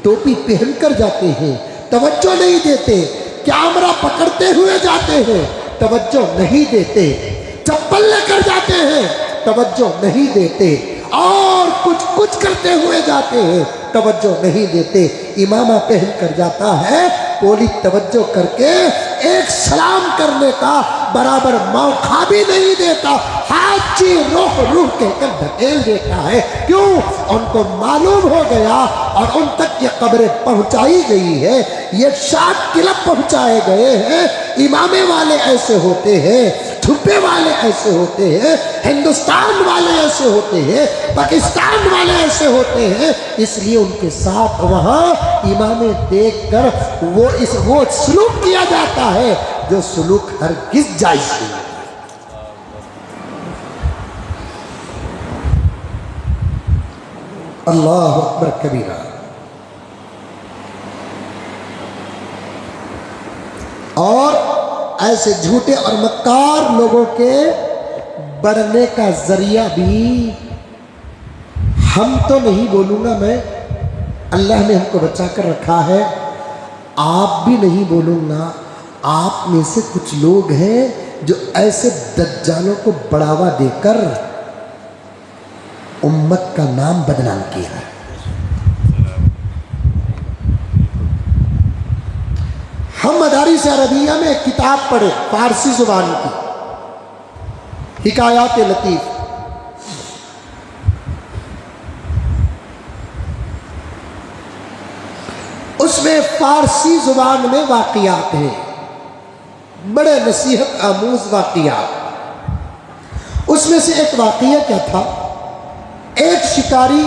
टोपी पहनकर जाते हैं, तवज्जो नहीं देते, कैमरा पकड़ते हुए जाते हैं, तवज्जो नहीं देते, चप्पल लेकर जाते हैं, तवज्जो नहीं देते, और कुछ करते हुए जाते हैं, तवज्जो नहीं देते। इमामा पहन कर जाता है, पुलिस तवज्जो करके एक सलाम करने का बराबर मौका भी नहीं देता, हाजी रूह कहकर धकेल देता है। क्यों? उनको मालूम हो गया और उन तक ये कब्रें पहुंचाई गई है, ये 60 क्लब पहुंचाए गए हैं। इमामे वाले ऐसे होते हैं, ठुप्पे वाले ऐसे होते हैं, हिंदुस्तान वाले ऐसे होते हैं, पाकिस्तान वाले ऐसे होते हैं, इसलिए उनके साथ वहाँ इमामे देखकर वो सलूक किया जाता है जो सलूक हरगिज़ जायज़ नहीं। अल्लाह अकबर कबीरा। और ऐसे झूठे और मक्कार लोगों के बढ़ने का जरिया भी हम तो नहीं बोलूँगा मैं, अल्लाह ने हमको बचा कर रखा है, आप भी नहीं बोलूँगा। आप में से कुछ लोग हैं जो ऐसे दज्जालों को बढ़ावा देकर उम्मत का नाम बदनाम किया है। हम मदारिस अरबिया में एक किताब पढ़े फारसी जुबान की, हिकायात लतीफ़, उसमें फारसी जुबान में वाक़ियात हैं, बड़े नसीहत आमूज़ वाक़ियात। उसमें से एक वाक़िया क्या था, एक शिकारी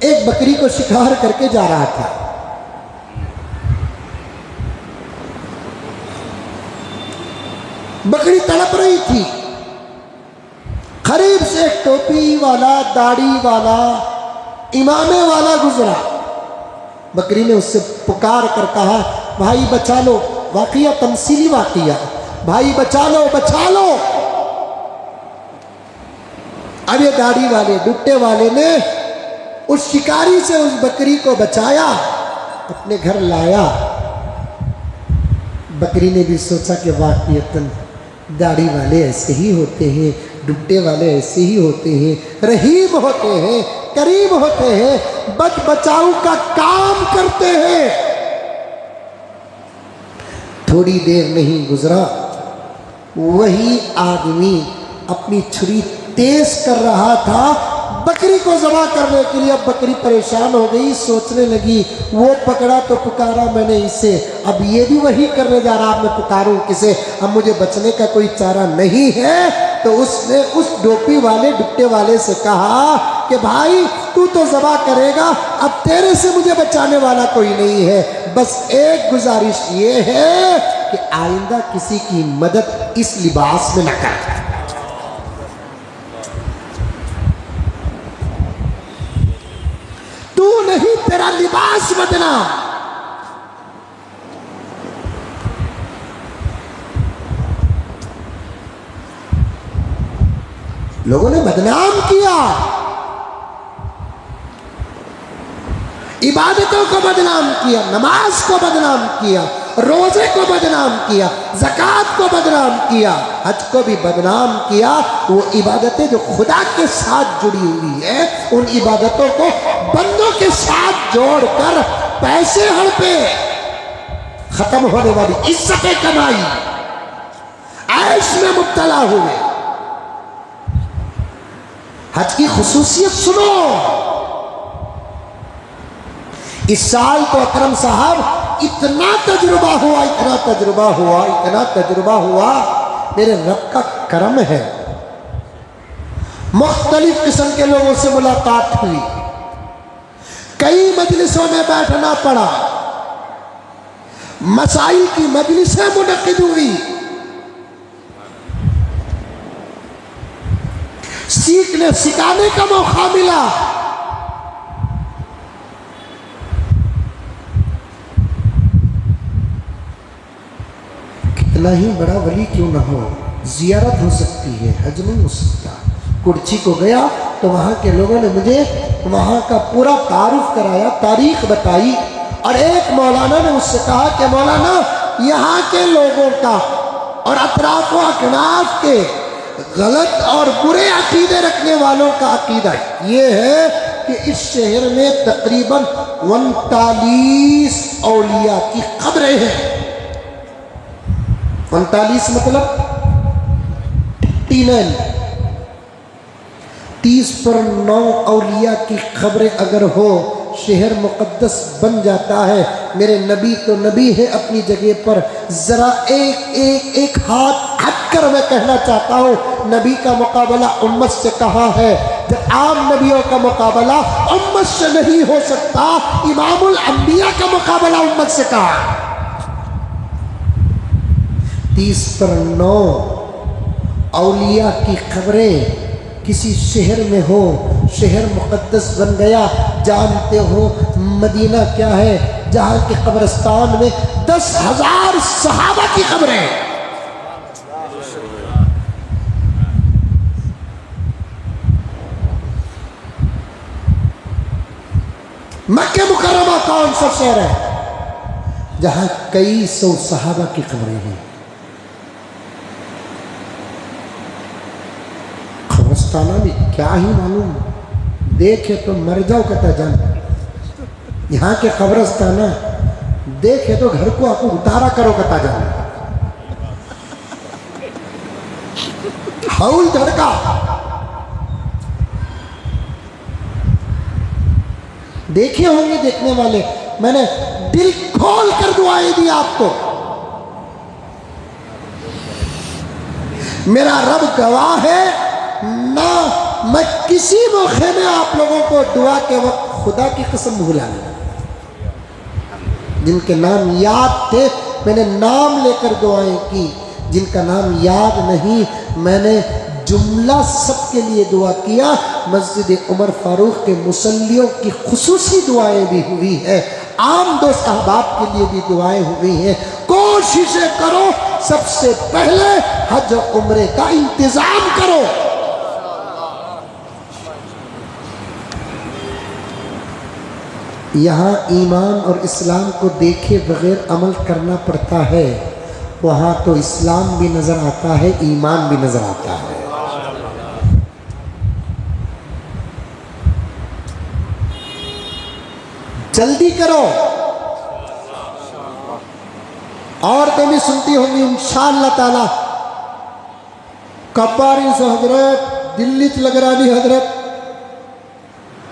एक बकरी को शिकार करके जा रहा था। बकरी तड़प रही थी, करीब से एक टोपी वाला, दाढ़ी वाला, इमामे वाला गुजरा। बकरी ने उससे पुकार कर कहा, भाई बचा लो। वाक़िया तमसीली वाक़िया, भाई बचा लो बचा लो। अब ये दाढ़ी वाले, दुट्टे वाले ने उस शिकारी से उस बकरी को बचाया, अपने घर लाया। बकरी ने भी सोचा कि वाक़ियतन दाढ़ी वाले ऐसे ही होते हैं, दुट्टे वाले ऐसे ही होते हैं, रहीम होते हैं, करीम होते हैं, बच बचाऊ का काम करते हैं। थोड़ी देर नहीं गुजरा, वही आदमी अपनी छुरी तेज कर रहा था बकरी को ज़बह करने के लिए। अब बकरी परेशान हो गई, सोचने लगी, वो पकड़ा तो पुकारा मैंने इसे, अब ये भी वही करने जा रहा, अब मैं पुकारूं किसे, अब मुझे बचने का कोई चारा नहीं है। तो उसने उस डोपी वाले, दुट्टे वाले से कहा कि भाई तू तो ज़बह करेगा, अब तेरे से मुझे बचाने वाला कोई नहीं है, बस एक गुजारिश ये है कि आइंदा किसी की मदद इस लिबास में न कर। तू नहीं, तेरा लिबास बदनाम। लोगों ने बदनाम किया, इबादतों को बदनाम किया, नमाज को बदनाम किया, रोजे को बदनाम किया, ज़कात को बदनाम किया, हज को भी बदनाम किया। वो इबादतें जो खुदा के साथ जुड़ी हुई है, उन इबादतों को बंदों के साथ जोड़कर पैसे हड़पे, खत्म होने वाली इज्जतें कमाई, ऐश में मुब्तला हुए। हज की खुसूसियत सुनो, इस साल तो अकरम साहब इतना तजुर्बा हुआ, इतना तजुर्बा हुआ, इतना तजुर्बा हुआ, मेरे रब का करम है। मुख्तलिफ किस्म के लोगों से मुलाकात हुई, कई मजलिसों में बैठना पड़ा, मसाइल की मजलिसें मुनक़िद हुई, सीखने सिखाने का मौका मिला। कितना ही बड़ा वली क्यों ना हो, जियारत हो सकती है, हज नहीं हो सकता। कुर्ची को गया तो वहाँ के लोगों ने मुझे वहाँ का पूरा तारुफ कराया, तारीख बताई, और एक मौलाना ने मुझसे कहा कि मौलाना यहाँ के लोगों का और अतराफ व अकनाफ के गलत और बुरे अकीदे रखने वालों का अकीदा ये है कि इस शहर में तकरीबन 39 औलिया की कब्रें हैं। 39 मतलब 30 पर 9 औलिया की खबरें अगर हो, शहर मुक़द्दस बन जाता है। मेरे नबी तो नबी है अपनी जगह पर। ज़रा एक हाथ हटकर मैं कहना चाहता हूँ, नबी का मुकाबला उम्मत से कहाँ है? जब आम नबियों का मुकाबला उम्मत से नहीं हो सकता, इमामुल अंबिया का मुकाबला उम्मत से कहाँ? 30 पर 9 औलिया की खबरें किसी शहर में हो, शहर मुक़द्दस बन गया। जानते हो मदीना क्या है? जहाँ के कब्रिस्तान में 10,000 सहाबा की खबरें। मक्के मुकर्रमा कौन सा शहर है जहाँ कई सौ सहाबा की खबरें हैं? कब्रिस्ताना में क्या ही मालूम, देखे तो मर जाओ कता जान। यहाँ के कब्रिस्ताना देखे तो घर को आपको उतारा करो कता जान। हौल धड़का, देखे होंगे देखने वाले। मैंने दिल खोल कर दुआएं दी आपको। मेरा रब गवाह है ना, मैं किसी मौके में आप लोगों को दुआ के वक्त खुदा की कसम भुला नहीं। जिनके नाम याद थे मैंने नाम लेकर दुआएं की, जिनका नाम याद नहीं मैंने जुमला सबके लिए दुआ किया। मस्जिद उमर फारूक के मुसल्लियों की खुसूसी दुआएं भी हुई है, आम दोस्त अहबाब के लिए भी दुआएं हुई हैं। कोशिशें करो, सबसे पहले हज उम्रे का इंतजाम करो। यहाँ ईमान और इस्लाम को देखे बगैर अमल करना पड़ता है, वहाँ तो इस्लाम भी नज़र आता है, ईमान भी नज़र आता है। जल्दी करो। और तो भी सुनती होंगी इंशाअल्लाह ताला। कब्बारी से हजरत दिल्ली च लग रहा हजरत,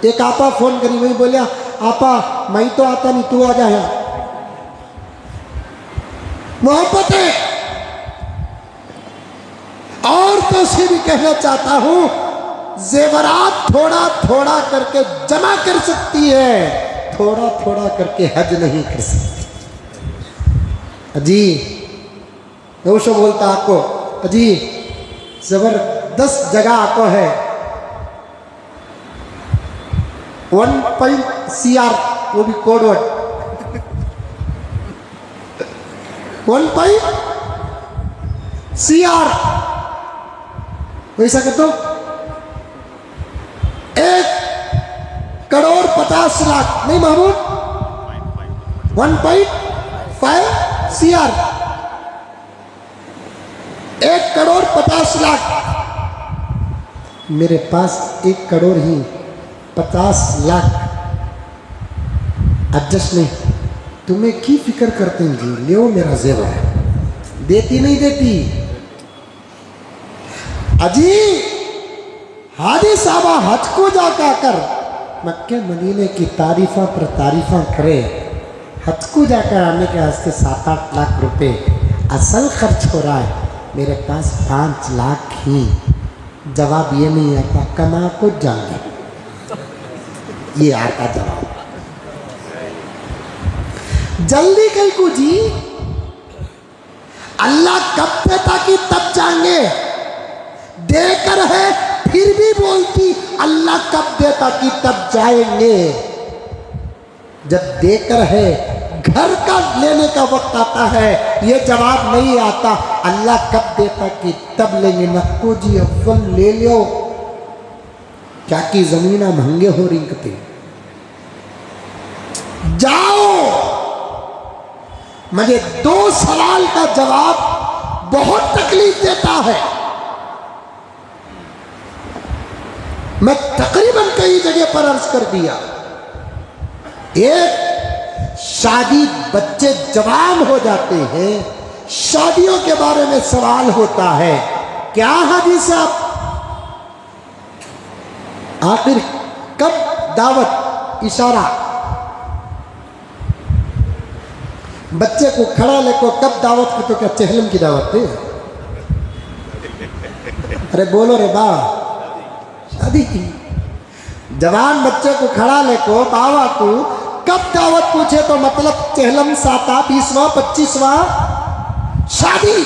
एक आपा फोन करी, वही बोलिया आपा मैं तो आता नहीं, तू आ जा यहाँ। मोहब्बत है। और तो से भी कहना चाहता हूं, जेवरात थोड़ा थोड़ा करके जमा कर सकती है, थोड़ा थोड़ा करके हज नहीं कर सकती। अजी नौशो बोलता आपको, अजी जबरदस्त जगह आपको है। 1.CR वो भी कोड वर्ड 1.CR वैसा कर दो। 1,50,00,000 नहीं महमूद, 1.5 CR 1,50,00,000। मेरे पास 1 करोड़ ही 50 लाख एडजस्ट नहीं। तुम्हें की फिक्र करते हैं जी, ले मेरा जेवर है, देती नहीं देती। अजी हाजी साहबा हज को जाकर कर मक्के मदीने की तारीफा पर तारीफा करे। हज को जाकर आने के वास्ते 7-8 लाख रुपए असल खर्च हो रहा है, मेरे पास 5 लाख ही। जवाब ये नहीं आता, कमा को जाएंगे, ये आता जवाब। जल्दी कल को जी, अल्लाह कब देता कि तब जाएंगे, देकर है फिर भी बोलती अल्लाह कब देता कि तब जाएंगे। जब देकर है घर का लेने का वक्त आता है, ये जवाब नहीं आता अल्लाह कब देता कि तब लेंगे। नक्को जी अव्वल ले लो, क्या की जमीना महंगे हो रिंकते, जाओ। मुझे 2 सवाल का जवाब बहुत तकलीफ देता है। मैं तकरीबन कई जगह पर अर्ज कर दिया। एक, शादी बच्चे जवान हो जाते हैं, शादियों के बारे में सवाल होता है, क्या हाजी साहब आखिर कब दावत, इशारा, बच्चे को खड़ा लेको कब दावत की, तो क्या चहलम की दावत थी? अरे बोलो रे बा, शादी की। जवान बच्चे को खड़ा लेको बाबा को कब दावत पूछे तो मतलब चहलम, 7वां 20वां 25वां शादी।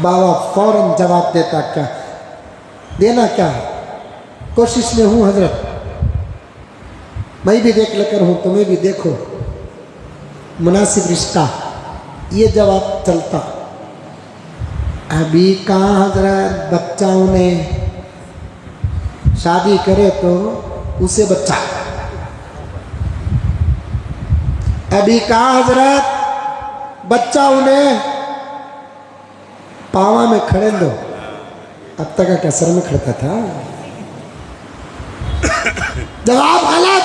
बाबा फौरन जवाब देता, क्या देना, क्या कोशिश में हूं हजरत, मैं भी देख लेकर हूं, तुम्हें भी देखो, मुनासिब रिश्ता, ये जवाब चलता। अभी कहाँ हजरत, बच्चाओं ने शादी करे तो उसे बच्चा, अभी कहाँ हजरत, बच्चा उन्हें पावा में खड़े दो, अब तक क्या सर में खड़ता था। जवाब गलत,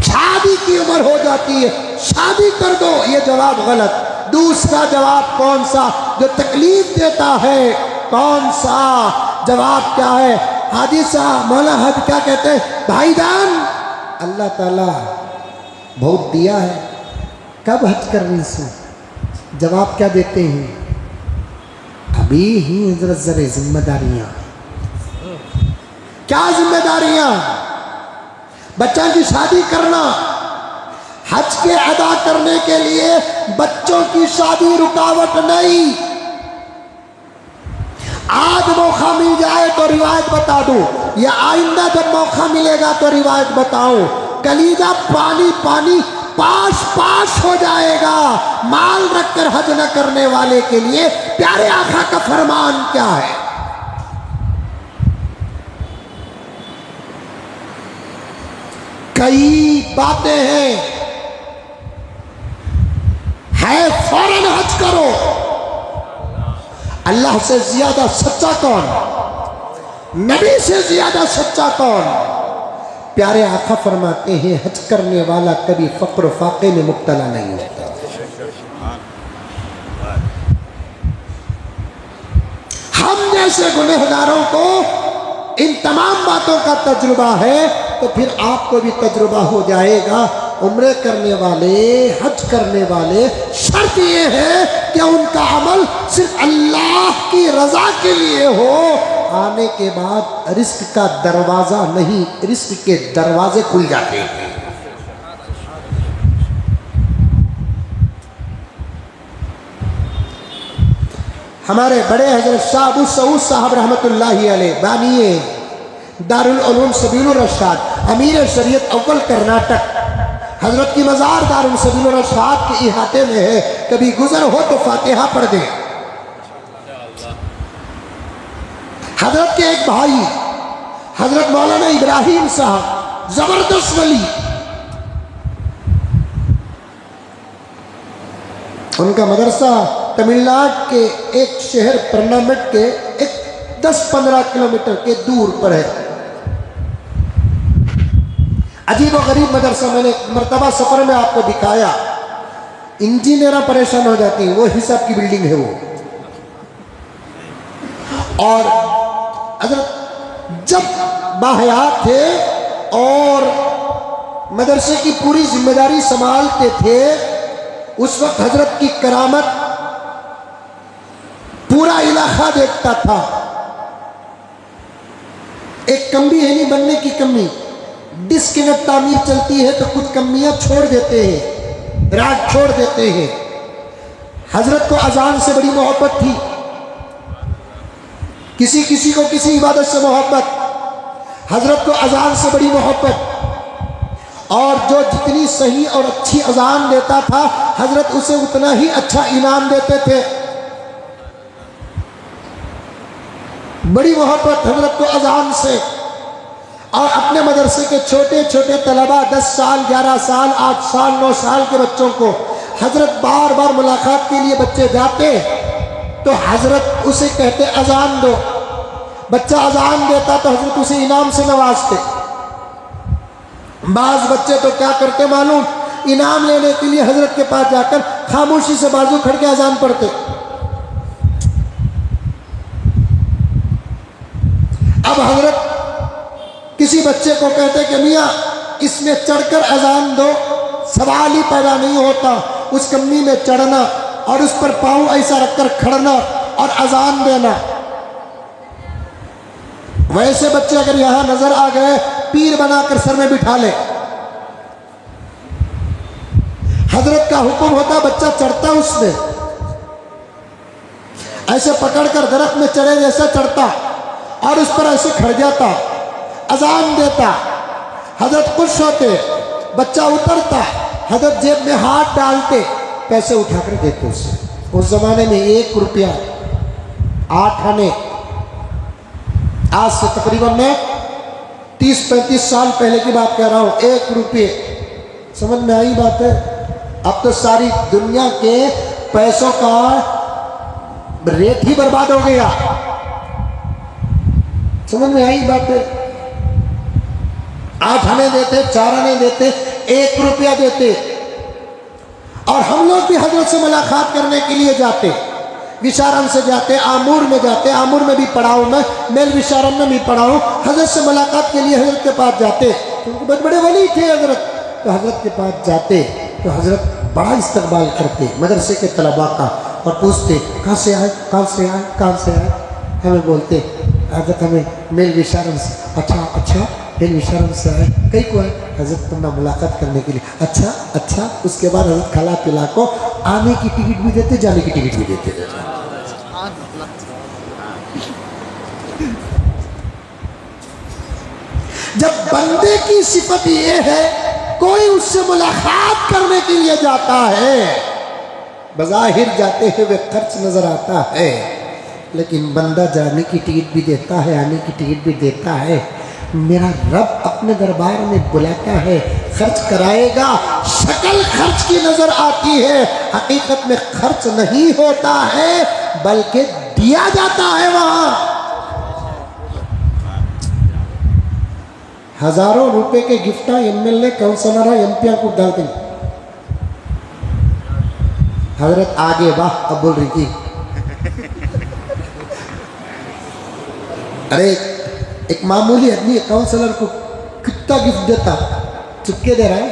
शादी की उम्र हो जाती है, शादी कर दो, ये जवाब गलत। दूसरा जवाब कौन सा जो तकलीफ देता है, कौन सा जवाब क्या है? हाजी साहब मौला हज क्या कहते हैं, भाईजान अल्लाह ताला बहुत दिया है, कब हज करनी से? जवाब क्या देते हैं, अभी ही जरा जिम्मेदारियां। क्या जिम्मेदारियां? बच्चा की शादी करना, हज के अदा करने के लिए बच्चों की शादी रुकावट नहीं। आज मौका मिल जाए तो रिवायत बता दूं, या आइंदा जब मौका मिलेगा तो रिवायत बताऊं, कलीजा पानी पानी पास पास हो जाएगा। माल रखकर हज न करने वाले के लिए प्यारे आका का फरमान क्या है? कई बातें हैं, है फौरन हज करो। अल्लाह से ज्यादा सच्चा कौन? नबी से ज्यादा सच्चा कौन? प्यारे आका फरमाते हैं हज करने वाला कभी फक्र फाके में मुब्तला नहीं होता। हम जैसे गुनहगारों को इन तमाम बातों का तजुर्बा है, तो फिर आपको भी तजुर्बा हो जाएगा। उम्रे करने वाले, हज करने वाले, शर्त ये है कि उनका अमल सिर्फ अल्लाह की रजा के लिए हो। आने के बाद रिस्क का दरवाजा नहीं, रिस्क के दरवाजे खुल जाते हैं। हमारे बड़े हजरत शाह अबू सऊद साहब रहमतुल्लाहि अलैह, बानिए दारुल उलूम सबीलुर रशाद, अमीर शरीयत अव्वल कर्नाटक, हजरत की मज़ार दारुल सबीलुर रशाद के इहाते में है। कभी गुजर हो तो फातिहा पढ़ दे। हजरत के एक भाई हजरत मौलाना इब्राहिम साहब, जबरदस्त वली, उनका मदरसा तमिलनाडु के एक शहर परनामेट के एक 10-15 किलोमीटर के दूर पर है। अजीब और गरीब मदरसा, मैंने मर्तबा सफर में आपको दिखाया। इंजीनियर परेशान हो जाती है, वो हिसाब की बिल्डिंग है वो। और हजरत जब बाहयात थे और मदरसे की पूरी जिम्मेदारी संभालते थे, उस वक्त हजरत की करामत पूरा इलाका देखता था। एक कमी है नहीं बनने की कमी, डिस्कनेक्ट तामीर चलती है तो कुछ कमियां छोड़ देते हैं, राग छोड़ देते हैं। हजरत को अजान से बड़ी मोहब्बत थी, किसी किसी को किसी इबादत से मोहब्बत, हजरत को अजान से बड़ी मोहब्बत। और जो जितनी सही और अच्छी अजान देता था हजरत उसे उतना ही अच्छा इनाम देते थे। बड़ी मोहब्बत हजरत को अजान से। और अपने मदरसे के छोटे छोटे तलबा 10 साल 11 साल 8 साल 9 साल के बच्चों को हजरत बार बार मुलाकात के लिए बच्चे जाते तो हजरत उसे कहते अजान दो। बच्चा अजान देता तो हजरत उसे इनाम से नवाजते। बाज बच्चे तो क्या करते मालूम, इनाम लेने के लिए हजरत के पास जाकर खामोशी से बाजू खड़ के अजान पढ़ते। अब हजरत किसी बच्चे को कहते कि मियाँ इसमें चढ़कर अजान दो, सवाल ही पैदा नहीं होता उस कम्मी में चढ़ना और उस पर पाँव ऐसा रखकर खड़ना और अजान देना। वैसे बच्चे अगर यहां नजर आ गए पीर बनाकर सर में बिठा ले। हजरत का हुक्म होता बच्चा चढ़ता उसमें, ऐसे पकड़कर दरख्त में चढ़े जैसा चढ़ता और उस पर ऐसे खड़ जाता, अजान देता। हजरत खुश होते, बच्चा उतरता, हजरत जेब में हाथ डालते, पैसे उठाकर देते उसे। उस जमाने में 1 रुपया 8 आने, आज से तकरीबन मैं 30-35 साल पहले की बात कह रहा हूं। 1 रुपये, समझ में आई बात है। अब तो सारी दुनिया के पैसों का रेट ही बर्बाद हो गया, समझ में आई बात है। 8 आने देते, 4 आने देते, 1 रुपया देते। और हम लोग भी हजरत से मुलाकात करने के लिए जाते, विशारम से जाते, आमूर में जाते, आमूर में भी पढ़ा हूं मैं, मेल विशारम में भी पढ़ा हूं। हजरत से मुलाकात के लिए हजरत के पास जाते, क्योंकि बहुत बड़े वली थे हजरत। तो हजरत के पास जाते तो हजरत बड़ा इस्तकबाल करते मदरसे के तलबा का और पूछते कहाँ से आए, कहाँ से आए, कहाँ से आए। हमें बोलते हजरत हमें मेल विशारम से। अच्छा मेल विशारम से आए, कई को आए हजरत तुमने मुलाकात करने के लिए। अच्छा। उसके बाद हजरत खाला पिला को आने की टिकट भी देते, जाने की टिकट भी देते। जब बंदे की सिफत ये है कोई उससे मुलाकात करने के लिए जाता है, बज़ाहिर जाते हैं वे खर्च नजर आता है, लेकिन बंदा जाने की टिकट भी देता है, आने की टिकट भी देता है। मेरा रब अपने दरबार में बुलाता है, खर्च कराएगा, शक्ल खर्च की नजर आती है, हकीकत में खर्च नहीं होता है बल्कि दिया जाता है। वहां हजारों रुपए के गिफ्ट एमएलए काउंसलर एमपी को डालते। हजरत आगे वाह अब बोल रही थी, अरे एक मामूली आदमी काउंसलर को कितना गिफ्ट देता, चुपके दे रहा है।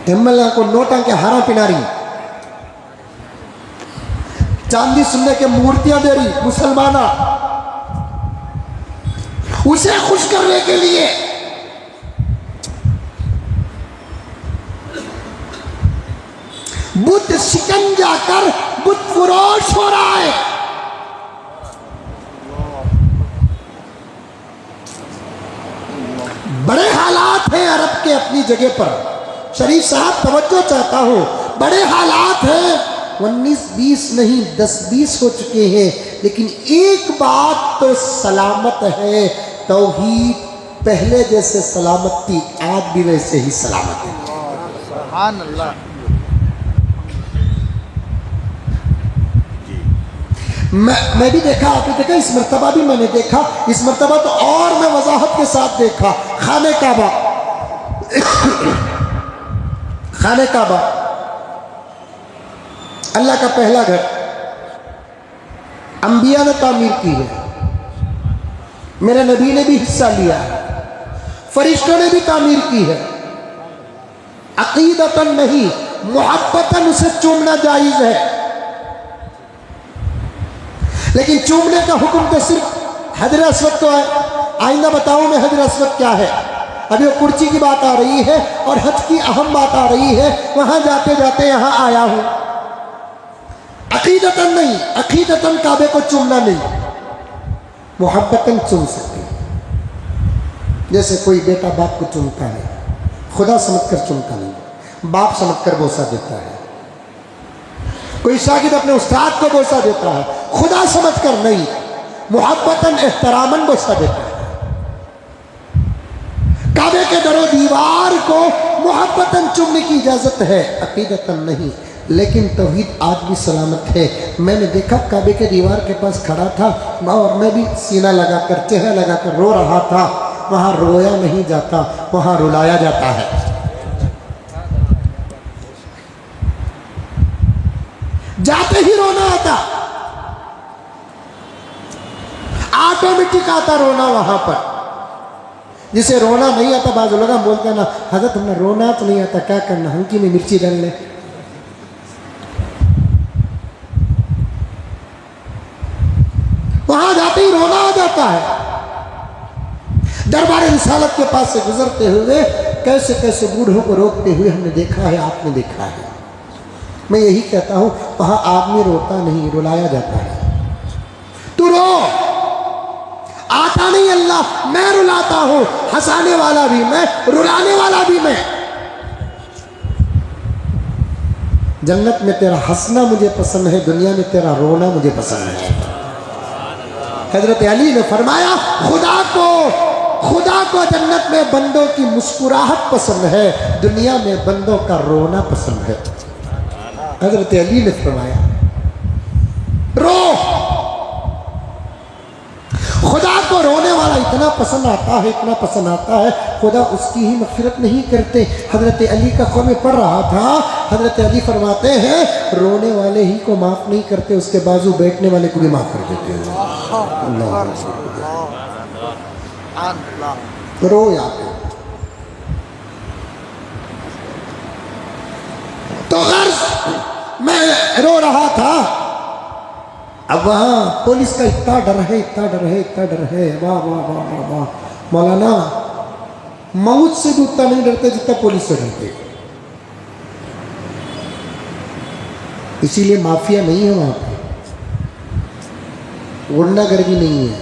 एमएलए को नोटा के हारा पिना रही, चांदी सुनने के मूर्तियां दे रही मुसलमाना, उसे खुश करने के लिए। बुद्ध शिकंजा कर बुद्ध फरोश हो रहा है। बड़े हालात हैं अरब के अपनी जगह पर। शरीफ साहब तवज्जो चाहता हूं, बड़े हालात हैं। 19-20 नहीं 10-20 हो चुके हैं, लेकिन एक बात तो सलामत है, तौहीद पहले जैसे सलामत थी आज भी वैसे ही सलामत है। सुभान अल्लाह। मैं भी देखा, आपने देखा, इस मर्तबा भी मैंने देखा, इस मर्तबा तो और मैं वजाहत के साथ देखा। खाने काबा खाने काबा अल्लाह का पहला घर, अंबिया ने तामीर की है, मेरे नबी ने भी हिस्सा लिया है, फरिश्तों ने भी तामीर की है। अकीदतन नहीं, मुहब्बतन उसे चूमना जायज है, लेकिन चूमने का हुक्म तो सिर्फ हजर अस्वद तो है, आइंदा बताऊं मैं हजर अस्वद क्या है। अभी वो कुर्सी की बात आ रही है और हज की अहम बात आ रही है, वहां जाते जाते यहां आया हूं। अकीदतन नहीं, अकीदतन काबे को चूमना नहीं, मोहब्बतन चूम सकते। जैसे कोई बेटा बाप को चूमता है, खुदा समझकर चूमता नहीं, बाप समझकर बोसा देता है। कोई शागिद अपने उस्ताद को बोसा देता है, खुदा समझकर नहीं, मोहब्बतन एहतरामन बोसा देता है। काबे के दरो दीवार को मोहब्बतन चूमने की इजाजत है, अकीदतन नहीं। लेकिन तौहीद आज भी सलामत है। मैंने देखा काबे के दीवार के पास खड़ा था और मैं भी सीना लगाकर, चेहरा लगाकर रो रहा था। वहां रोया नहीं जाता, वहां रुलाया जाता है। जाते ही रोना आता, ऑटोमेटिक आता रोना वहां पर। जिसे रोना नहीं आता, बाज़ लोग बोलते हैं ना, हजरत हमने रोना तो नहीं आता, क्या करना, हंकी में मिर्ची डाल ले। वहां जाते ही रोना आ जाता है। दरबार रिसालत के पास से गुजरते हुए कैसे कैसे बूढ़ों को रोकते हुए हमने देखा है, आपने देखा है। मैं यही कहता हूं, वहां आदमी रोता नहीं, रुलाया जाता है। तू रो, आता नहीं अल्लाह, मैं रुलाता हूं। हंसाने वाला भी मैं, रुलाने वाला भी मैं। जन्नत में तेरा हंसना मुझे पसंद है, दुनिया में तेरा रोना मुझे पसंद है। हजरत अली ने फरमाया, खुदा को जन्नत में बंदों की मुस्कुराहट पसंद है, दुनिया में बंदों का रोना पसंद है। हजरत अली ने फरमाया, रो। खुदा को रोने वाला इतना पसंद आता है, इतना पसंद आता है, खुदा उसकी ही मग़फ़िरत नहीं करते। हजरत अली का क़ौम पढ़ रहा था, हजरत अली फरमाते हैं, रोने वाले ही को माफ़ नहीं करते, उसके बाजू बैठने वाले को भी माफ़ कर देते हैं। रो याद तो गर्ज मैं रो रहा था। अब वहाँ पुलिस का इतना डर है, इतना डर है, इतना डर है। वाह वाह वाह वाह वाह। मौलाना मौत से भी उतना नहीं डरते जितना पुलिस से डरते। इसीलिए माफिया नहीं है वहाँ पे, गुंडागर्दी नहीं है,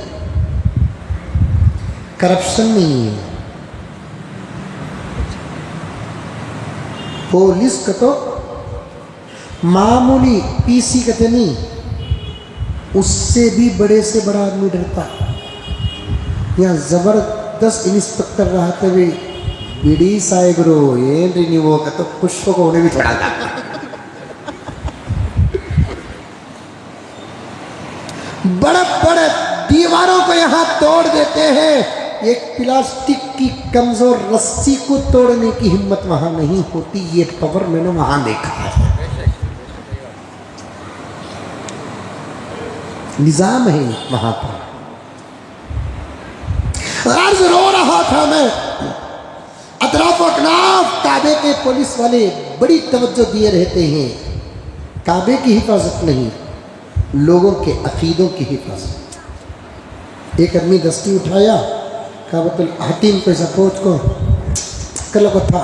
करप्शन नहीं है। पुलिस का तो मामूली पीसी कहते नहीं, उससे भी बड़े से बड़ा आदमी डरता। यहाँ जबरदस्त इंस्पेक्टर रहते हुए बिड़ी साइगरो ये रिन्यू का तो पुष्प को उन्हें भी थोड़ा बड़े बड़े दीवारों को यहाँ तोड़ देते हैं। एक प्लास्टिक की कमजोर रस्सी को तोड़ने की हिम्मत वहां नहीं होती। ये पावर मैंने वहां देखा है। निजाम है वहां पर। अर्ज रो रहा था मैं, अतराफ अकनाफ काबे के पुलिस वाले बड़ी तवज्जो दिए रहते हैं। काबे की हिफाजत नहीं, लोगों के अकीदों की हिफाजत। एक आदमी दस्ती उठाया, काबतुल हतीम को ऐसा पहुँच को कल को था,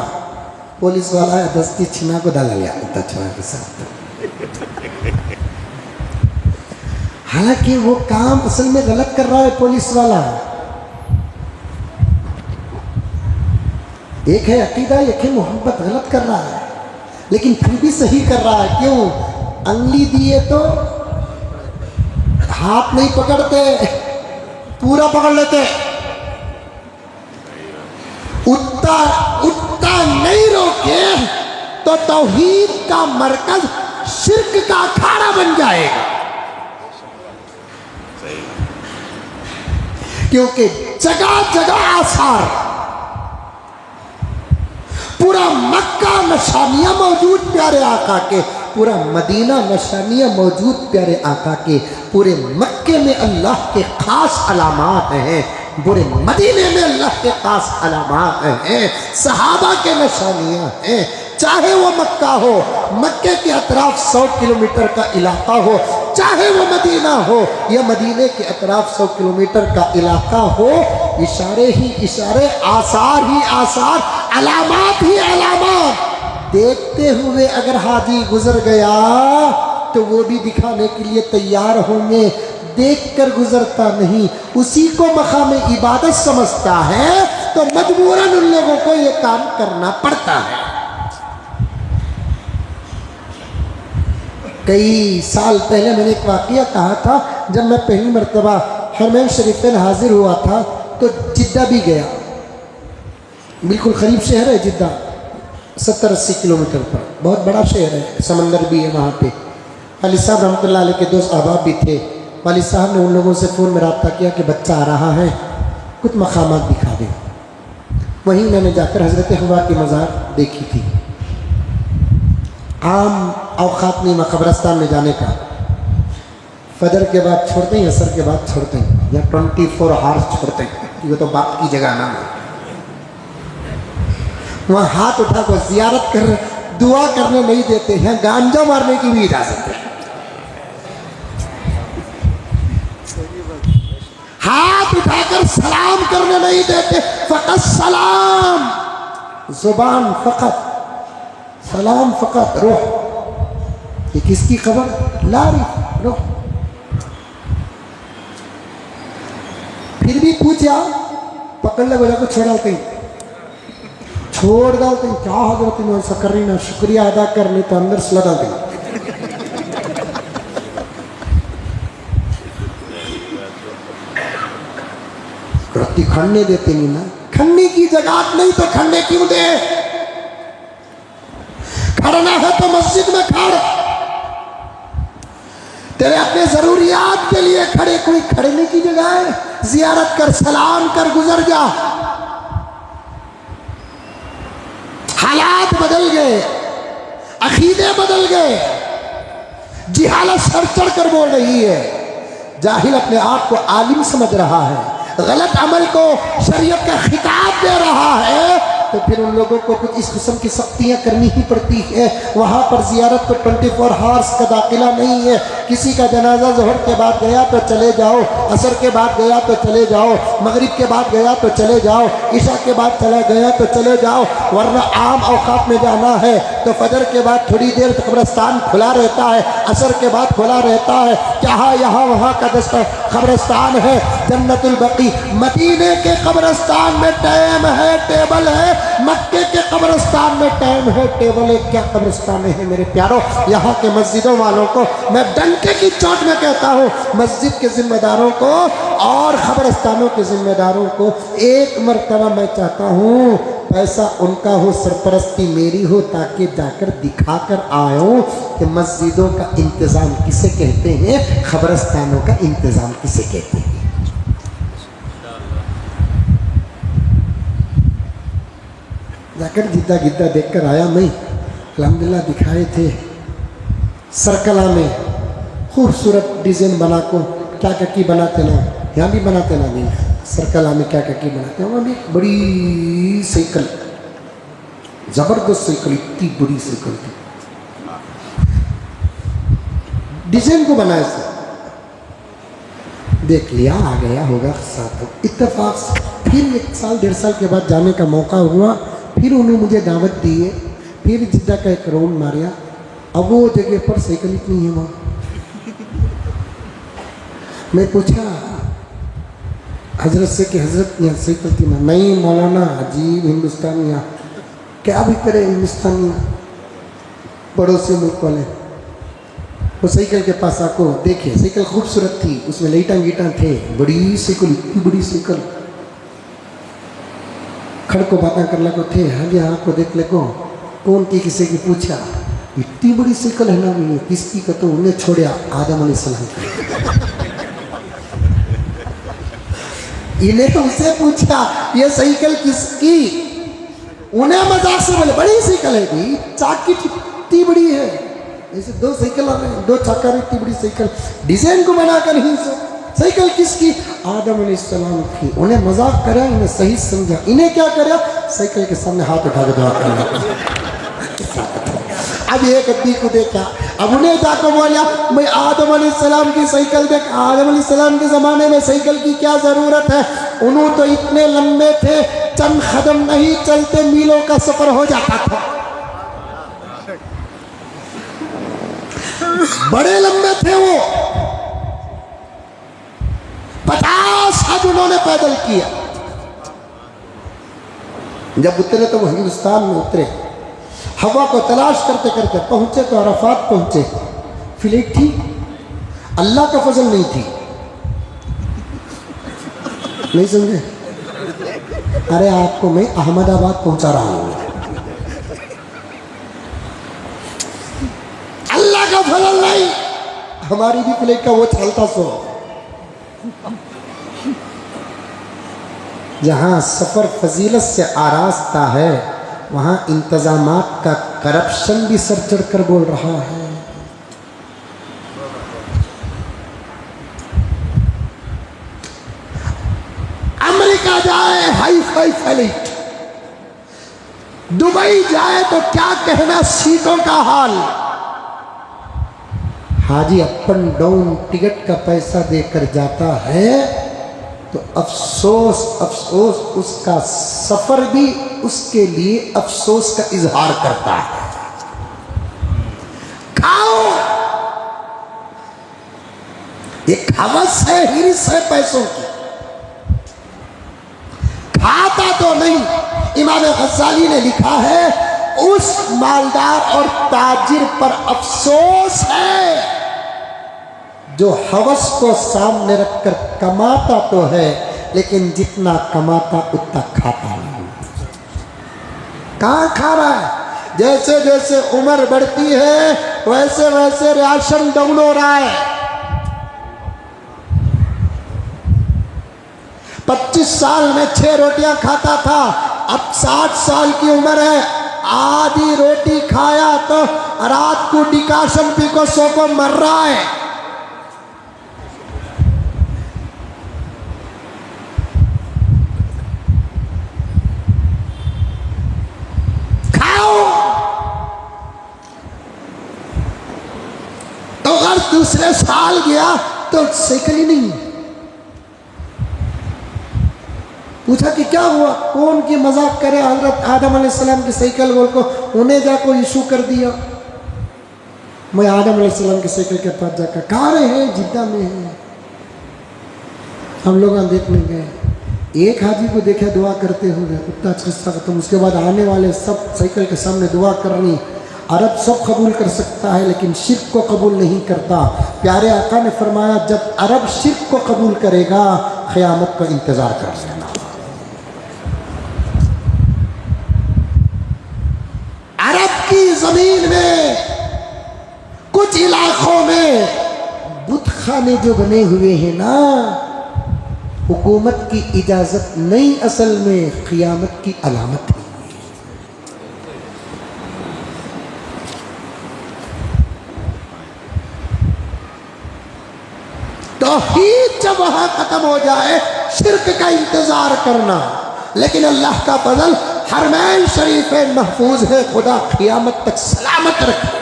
पुलिस वाला दस्ती छिना को डाला लिया छुआ के साथ। हालांकि वो काम असल में गलत कर रहा है पुलिस वाला। एक है अकीदा, एक है मोहब्बत, गलत कर रहा है लेकिन फिर भी सही कर रहा है। क्यों? अंगली दिए तो हाथ नहीं पकड़ते, पूरा पकड़ लेते। उतना नहीं रोके तो तौहीद का मरकज शिर्क का अखाड़ा बन जाएगा। क्योंकि जगह जगह आसार, पूरा मक्का निशानियां मौजूद प्यारे आका के, पूरा मदीना निशानियां मौजूद प्यारे आका के। पूरे मक्के में अल्लाह के खास अलामात हैं, पूरे मदीने में अल्लाह के खास अलामात हैं, सहाबा के निशानियां हैं। चाहे वो मक्का हो, मक्के के अतराफ 100 किलोमीटर का इलाका हो, चाहे वो मदीना हो या मदीने के अतराफ 100 किलोमीटर का इलाका हो, इशारे ही इशारे, आसार ही आसार, अलामात ही अलामात देखते हुए अगर हाजी गुजर गया तो वो भी दिखाने के लिए तैयार होंगे। देखकर गुजरता नहीं, उसी को मकाम इबादत समझता है, तो मजबूरन उन लोगों को ये काम करना पड़ता है। कई साल पहले मैंने एक वाकया कहा था, जब मैं पहली मरतबा हरमैन शरीफ में हाजिर हुआ था तो जिद्दा भी गया। बिल्कुल करीब शहर है जिद्दा, 70-80 किलोमीटर पर, बहुत बड़ा शहर है, समंदर भी है वहाँ पे। वालिद साहब रहमतुल्लाह अलैह के दोस्त अहबाब भी थे। वालिद साहब ने उन लोगों से फ़ोन में रब्ता किया कि बच्चा आ रहा है, कुछ मकामात दिखा दें। वहीं मैंने जाकर हज़रत हुवा की मज़ार देखी थी। आम औक़ात नहीं कब्रिस्तान में जाने का, फजर के बाद छोड़ते हैं, असर के बाद छोड़ते हैं, या 24 आवर्स छोड़ते हैं, ये तो बाप की जगह ना है। वहाँ हाथ उठा कर ज़ियारत कर, दुआ करने नहीं देते हैं, गांजा मारने की भी इजाज़त है। हाथ उठाकर सलाम करने नहीं देते, फ़कत सलाम, ज़ुबान फ़कत सलाम, फ़कत रूह। ये किसकी खबर? लारी रूह। फिर भी पूछा, पकड़ ले, बोला को छोड़ डालते हैं, छोड़ डालते हैं। क्या हजरत में ऐसा कर रही ना, शुक्रिया अदा करने तो अंदर से लगा दें। खड़ने देते नहीं ना, खड़ने की जगह नहीं तो खड़ने क्यों दे? खड़ना है तो मस्जिद में खड़, तेरे अपने जरूरियात के लिए खड़े, कोई खड़ने की जगह है? जियारत कर, सलाम कर, गुजर जा। हालात बदल गए, अकीदे बदल गए, जिहालत सर चढ़ कर बोल रही है। जाहिल अपने आप को आलिम समझ रहा है, गलत अमल को शरीयत का खिताब दे रहा है, तो फिर उन लोगों को कुछ इस किस्म की सख्तियाँ करनी ही पड़ती है। वहाँ पर ज़ियारत पर 24 आवर्स का दाखिला नहीं है। किसी का जनाजा ज़ोहर के बाद गया तो चले जाओ, असर के बाद गया तो चले जाओ, मगरिब के बाद गया तो चले जाओ, इशा के बाद चला गया तो चले जाओ, वरना आम औक़ात में जाना है तो फजर के बाद थोड़ी देर कब्रिस्तान खुला रहता है, असर के बाद खुला रहता है। क्या यहाँ वहाँ का कब्रिस्तान है? जन्नतुल बकी मदीने के कब्रिस्तान में टाइम है, टेबल है, मक्के के कब्रिस्तान में टाइम है, टेबल है। क्या कब्रिस्तान है मेरे प्यारों? यहाँ के मस्जिदों वालों को मैं डंके की चोट में कहता हूँ, मस्जिद के जिम्मेदारों को और कब्रिस्तानों के जिम्मेदारों को एक मरतबा मैं चाहता हूँ पैसा उनका हो, सरपरस्ती मेरी हो, ताकि जाकर दिखा कर आऊँ कि मस्जिदों का इंतज़ाम किसे कहते हैं, कब्रिस्तानों का इंतज़ाम किसे कहते हैं। जाकर जिद्दा गिद्दा देख कर आया मैं, अल्हम्दुलिल्लाह दिखाए थे। सरकला में खूबसूरत डिज़ाइन बना को क्या की बनाते ना, यहाँ भी बनाते ना, नहीं सरकला में क्या की बनाते हैं। वहाँ भी बड़ी साइकिल, ज़बरदस्त साइकिल, इतनी बड़ी साइकिल थी, डिज़ाइन को बनाए से देख लिया, आ गया होगा साथ। इत्तेफाक से फिर 1 साल 1.5 साल के बाद जाने का मौका हुआ, फिर उन्होंने मुझे दावत दी है, फिर जिद्दा का एक राउंड मारिया। अब वो जगह पर साइकिल इतनी है वहाँ। मैं पूछा हजरत से कि हजरत यहाँ साइकिल थी ना? नहीं मौलाना, अजीब हिंदुस्तानिया, क्या भी करे हिंदुस्तानिया, पड़ोसी मुल्क वाले। वो साइकिल के पास आको देखे, साइकिल खूबसूरत थी, उसमें लाइटां गीटां थे, बड़ी साइकिल, इतनी बड़ी साइकिल। खड़ को बातें कर लो थे, हाँ जी हाँ को देख ले को कौन की किसी की पूछा, इतनी बड़ी साइकिल है ना, ये किसकी का? तो उन्हें छोड़ा आदम अलैहिस्सलाम की। इन्हें उसे पूछा ये साइकिल किसकी? उन्हें मजाक से बोले बड़ी साइकिल है भी, चाकी इतनी बड़ी है, ऐसे 2 साइकिल आ रहे हैं, 2 चाका, इतनी बड़ी साइकिल, डिजाइन को बनाकर ही साइकिल किसकी? आदम अलैहिस्सलाम की। उन्हें मजाक करा, उन्हें सही समझा, इन्हें क्या करा? साइकिल के सामने हाथ उठा के दुआ करना। किस्सा खत्म। अब एक आदमी को देखा, अब उन्हें जाकर बोला मैं आदम अलैहिस्सलाम की साइकिल देख, आदम अलैहिस्सलाम के ज़माने में साइकिल की क्या ज़रूरत है, उन्होंने तो इतने लंबे थे, चंद कदम नहीं चलते मीलों का सफ़र हो जाता था, बड़े लंबे थे वो, 50 हज उन्होंने पैदल किया। जब उतरे तो वो हिंदुस्तान में उतरे, हवा को तलाश करते करते पहुंचे तो अरफात पहुंचे, फ्लाइट थी, अल्लाह का फजल नहीं थी, नहीं समझे? अरे आपको मैं अहमदाबाद पहुंचा रहा हूं, अल्लाह का फजल नहीं, हमारी भी फ्लाइट का वो चलता सो। जहाँ सफ़र फजीलत से आरास्ता है वहाँ इंतज़ामात का करप्शन भी सर चढ़ कर बोल रहा है। अमेरिका जाए हाई फाई फ्लाइट, दुबई जाए तो क्या कहना सीटों का हाल, हाजी अप एंड डाउन टिकट का पैसा देकर जाता है तो अफसोस अफसोस, उसका सफर भी उसके लिए अफसोस का इजहार करता है। खाओ, एक हवस है, हिरिस है पैसों की, खाता तो नहीं। इमाम गज़ाली ने लिखा है उस मालदार और ताजिर पर अफसोस है जो हवस को सामने रखकर कमाता तो है लेकिन जितना कमाता उतना खाता नहीं। कहाँ खा रहा है? जैसे जैसे उम्र बढ़ती है वैसे वैसे राशन डाउन हो रहा है। 25 साल में 6 रोटियां खाता था, अब 60 साल की उम्र है, आधी रोटी खाया तो रात को डिकाशन पी को सो को मर रहा है। तो अगर दूसरे साल गया तो साइकिल ही नहीं। पूछा कि क्या हुआ, कौन की मजाक करे, हजरत आदम अलैहिस्सलाम की साइकिल बोल को उन्हें जाको इशू कर दिया। मैं आदम अलैहिस्सलाम की साइकिल के पास जाकर कहाँ रहे हैं, जिद्दा में है। हम लोग देखने गए, एक हाजी को देखा दुआ करते हुए, उतना किस्सा खत्म। उसके बाद आने वाले सब साइकिल के सामने दुआ करनी। अरब सब कबूल कर सकता है लेकिन शिर्क को कबूल नहीं करता। प्यारे आका ने फरमाया जब अरब शिर्क को कबूल करेगा क़यामत का इंतज़ार कर लेना। अरब की ज़मीन में कुछ इलाकों में बुत खाने जो बने हुए हैं ना, हुकूमत की इजाज़त नहीं, असल में क़यामत की अलामत है। तौहीद जब वहां खत्म हो जाए शिर्क का इंतजार करना, लेकिन अल्लाह का फजल हरमैन शरीफ महफूज है, खुदा क़यामत तक सलामत रखे।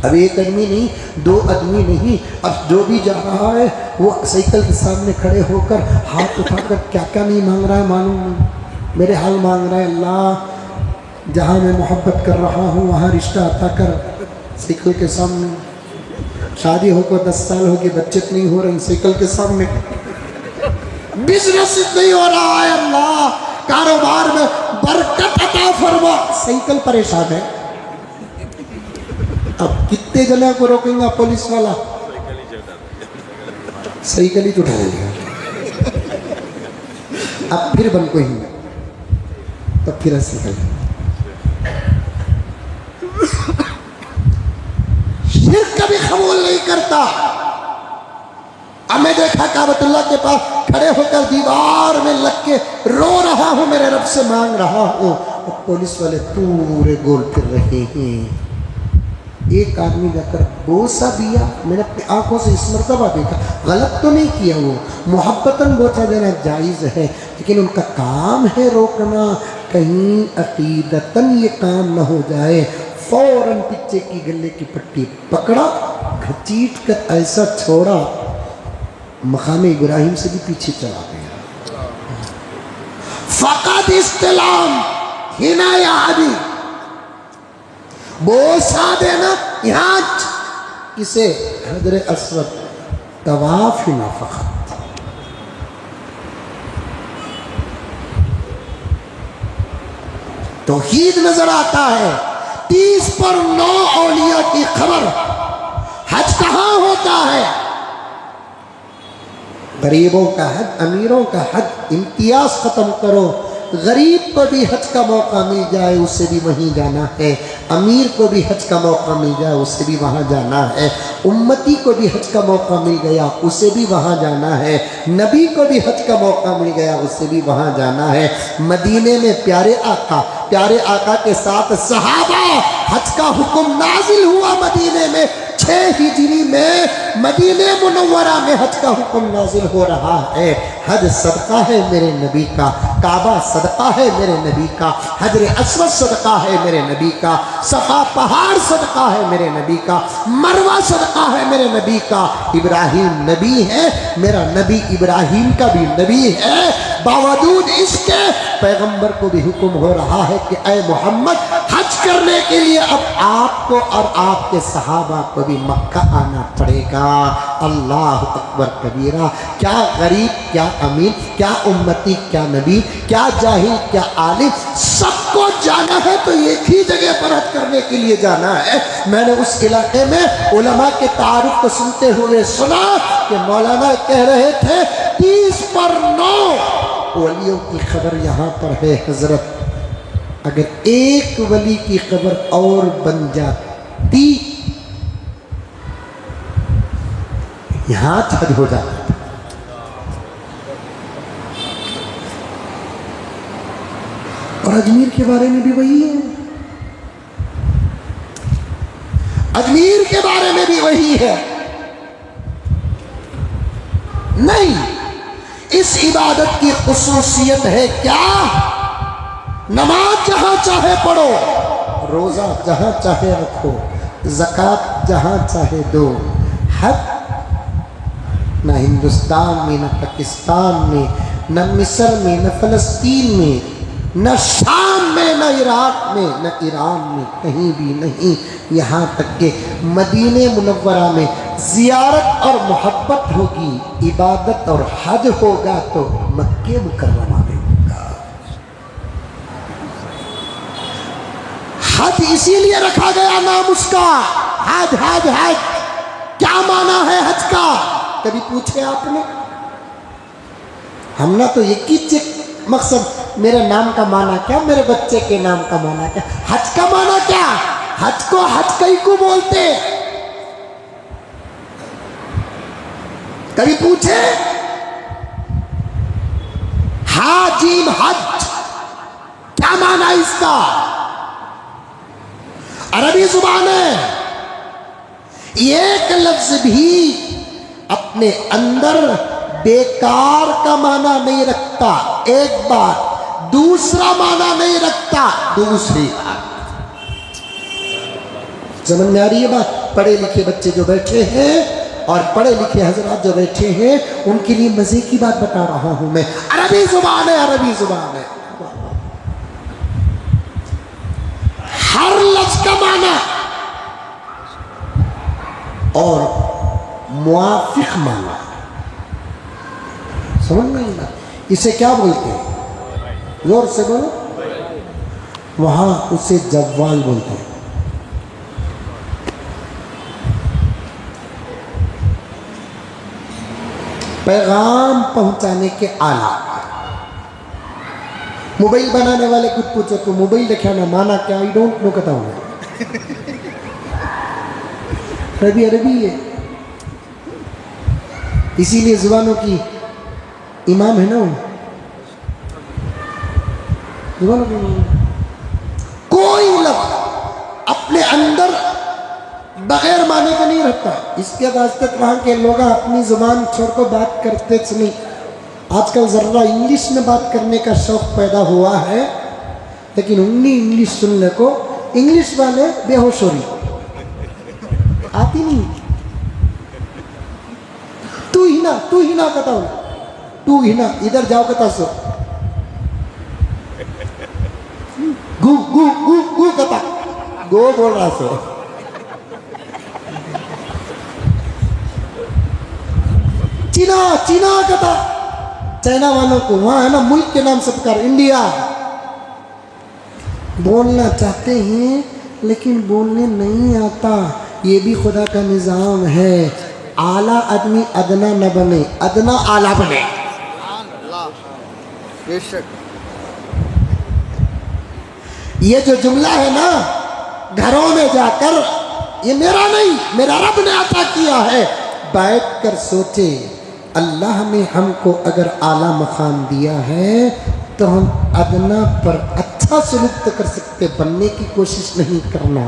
अब एक आदमी नहीं, 2 आदमी नहीं, अब जो भी जा रहा है वो साइकिल के सामने खड़े होकर हाथ उठाकर क्या क्या नहीं मांग रहा है मालूम नहीं, मेरे हाल मांग रहा है, अल्लाह जहाँ मैं मोहब्बत कर रहा हूँ वहाँ रिश्ता अता कर। साइकिल के सामने शादी होकर 10 साल हो गए, बच्चे नहीं हो रहे, साइकिल के सामने बिजनेस नहीं हो रहा है, अल्लाह कारोबार में बरकत अता फरमा, साइकिल परेशान है। अब कितने जने को रोकेंगे पुलिस वाला, साइकिल ही उठाएगा। अब फिर बन कोई तो फिर साइकिल शिर्क कभी कबूल नहीं करता। अब मैं देखा काबतुल्लाह के पास खड़े होकर दीवार में लग के रो रहा हूँ, मेरे रब से मांग रहा हूँ, और पुलिस वाले पूरे गोल फिर रहे हैं। एक आदमी जाकर बोसा दिया, मैंने अपनी आंखों से इस मरतबा देखा, गलत तो नहीं किया, वो मोहब्बतन बोसा देना जायज़ है, लेकिन उनका काम है रोकना, कहीं अकीदतन ये काम न हो जाए, फौरन पीछे की गले की पट्टी पकड़ा, घसीट कर ऐसा छोड़ा, मकाम इब्राहिम से भी पीछे चला गया। फ़क़त इस्तिलाम हिनाया अभी बोसा देना, यहाँ किसे हजर अस्वद तवाफ ही ना फ़क़त। तौहीद नजर आता है। 30 पर 9 औलिया की खबर। हज कहाँ होता है? गरीबों का हज, अमीरों का हज, इम्तियाज खत्म करो। गरीब को भी हज का मौका मिल जाए उसे भी वहीं जाना है, अमीर को भी हज का मौका मिल जाए उसे भी वहाँ जाना है, उम्मती को भी हज का मौका मिल गया उसे भी वहाँ जाना है, नबी को भी हज का मौका मिल गया उसे भी वहाँ जाना है। मदीने में प्यारे आका के साथ सहाबा, हज का हुक्म नाजिल हुआ मदीने में। 6 हिजरी में मदीने मुनव्वरा में हज का हुक्म नाजिल हो रहा है। हज सदका है मेरे नबी का, काबा सदका है मेरे नबी का, हजर अस्वद सदका है मेरे नबी का, सफा पहाड़ सदका है मेरे नबी का, मरवा सदका है मेरे नबी का। इब्राहिम नबी है, मेरा नबी इब्राहिम का भी नबी है। बावजूद इसके पैगंबर को भी हुक्म हो रहा है कि ऐ मोहम्मद, हज करने के लिए अब आपको और आपके सहाबा को भी मक्का आना पड़ेगा। अल्लाह अकबर कबीरा। क्या गरीब, क्या अमीर, क्या उम्मती, क्या नबी, क्या जाहिल, क्या आलिम, सबको जाना है तो एक ही जगह पर हज करने के लिए जाना है। मैंने उस इलाके में उलमा के तारुफ को सुनते हुए सुना कि मौलाना कह रहे थे 30 पर 9 वलियों की खबर यहाँ पर है हजरत। अगर एक वली की खबर और बन जाती, यहाँ हज हो जाता। और अजमेर के बारे में भी वही है, अजमेर के बारे में भी वही है। नहीं, इस इबादत की खुसूसियत है क्या? नमाज जहां चाहे पढ़ो, रोजा जहां चाहे रखो, ज़कात जहां चाहे दो। हज न हिंदुस्तान में, न पाकिस्तान में, न मिस्र में, न फ़लस्तीन में, न शाम में, न इराक में, न ईरान में, कहीं भी नहीं। यहाँ तक के मदीने मुनव्वरा में ज़ियारत और मोहब्बत होगी, इबादत और हज होगा तो मक्के मुकर्रमा में होगा। हज इसीलिए रखा गया नाम उसका, हज हज हज। क्या माना है हज का? कभी पूछे आपने? हमने तो एक ही मकसद, मेरे नाम का माना क्या, मेरे बच्चे के नाम का माना क्या। हज का माना क्या? हज को हज कई को बोलते। कभी पूछे? हाजीम हज क्या माना इसका? अरबी जुबान है, एक लफ्ज भी अपने अंदर बेकार का माना नहीं रखता, एक बार। दूसरा माना नहीं रखता, दूसरी बात। समझ में आ रही है बात? पढ़े लिखे बच्चे जो बैठे हैं और पढ़े लिखे हजरात जो बैठे हैं, उनके लिए मजे की बात बता रहा हूं मैं। अरबी जुबान है, अरबी जुबान है। हर लफ्ज का माना और मुआफिक माना, समझ में आई बात? इसे क्या बोलते हैं? जोर से बोलो। वहां उसे जव्वाल बोलते हैं। पैगाम पहुंचाने के आला। मोबाइल बनाने वाले कुछ पूछो तो मोबाइल दिखाना माना क्या? आई डोंट नो कहता हूँ। अरबी अरबी है, इसीलिए जुबानों की इमाम है ना। जुबानों की कोई लफ्ज अपने अंदर बगैर माने का नहीं रहता। इसके वास्ते वहाँ के लोग अपनी जुबान छोड़कर बात करते नहीं। आजकल ज़रा इंग्लिश में बात करने का शौक़ पैदा हुआ है, लेकिन उन्नी इंग्लिश सुनने को इंग्लिश वाले बेहोश हो रही आती नहीं। तू ही ना कता तू ही ना इधर जाओ कता सो गु गु गु गु कता गो बोल रहा सो। चीना कता चाइना वालों को वहां है ना मुल्क के नाम से पुकार इंडिया। बोलना चाहते हैं लेकिन बोलने नहीं आता। ये भी खुदा का निज़ाम है। आला आदमी अदना न बने, अदना आला बने। ये जो जुमला है ना घरों में जाकर, ये मेरा नहीं, मेरा रब ने अता किया है। बैठ कर सोचे, अल्लाह ने हमको अगर आला मकाम दिया है तो हम अदना पर अच्छा सलूक तो कर सकते, बनने की कोशिश नहीं करना।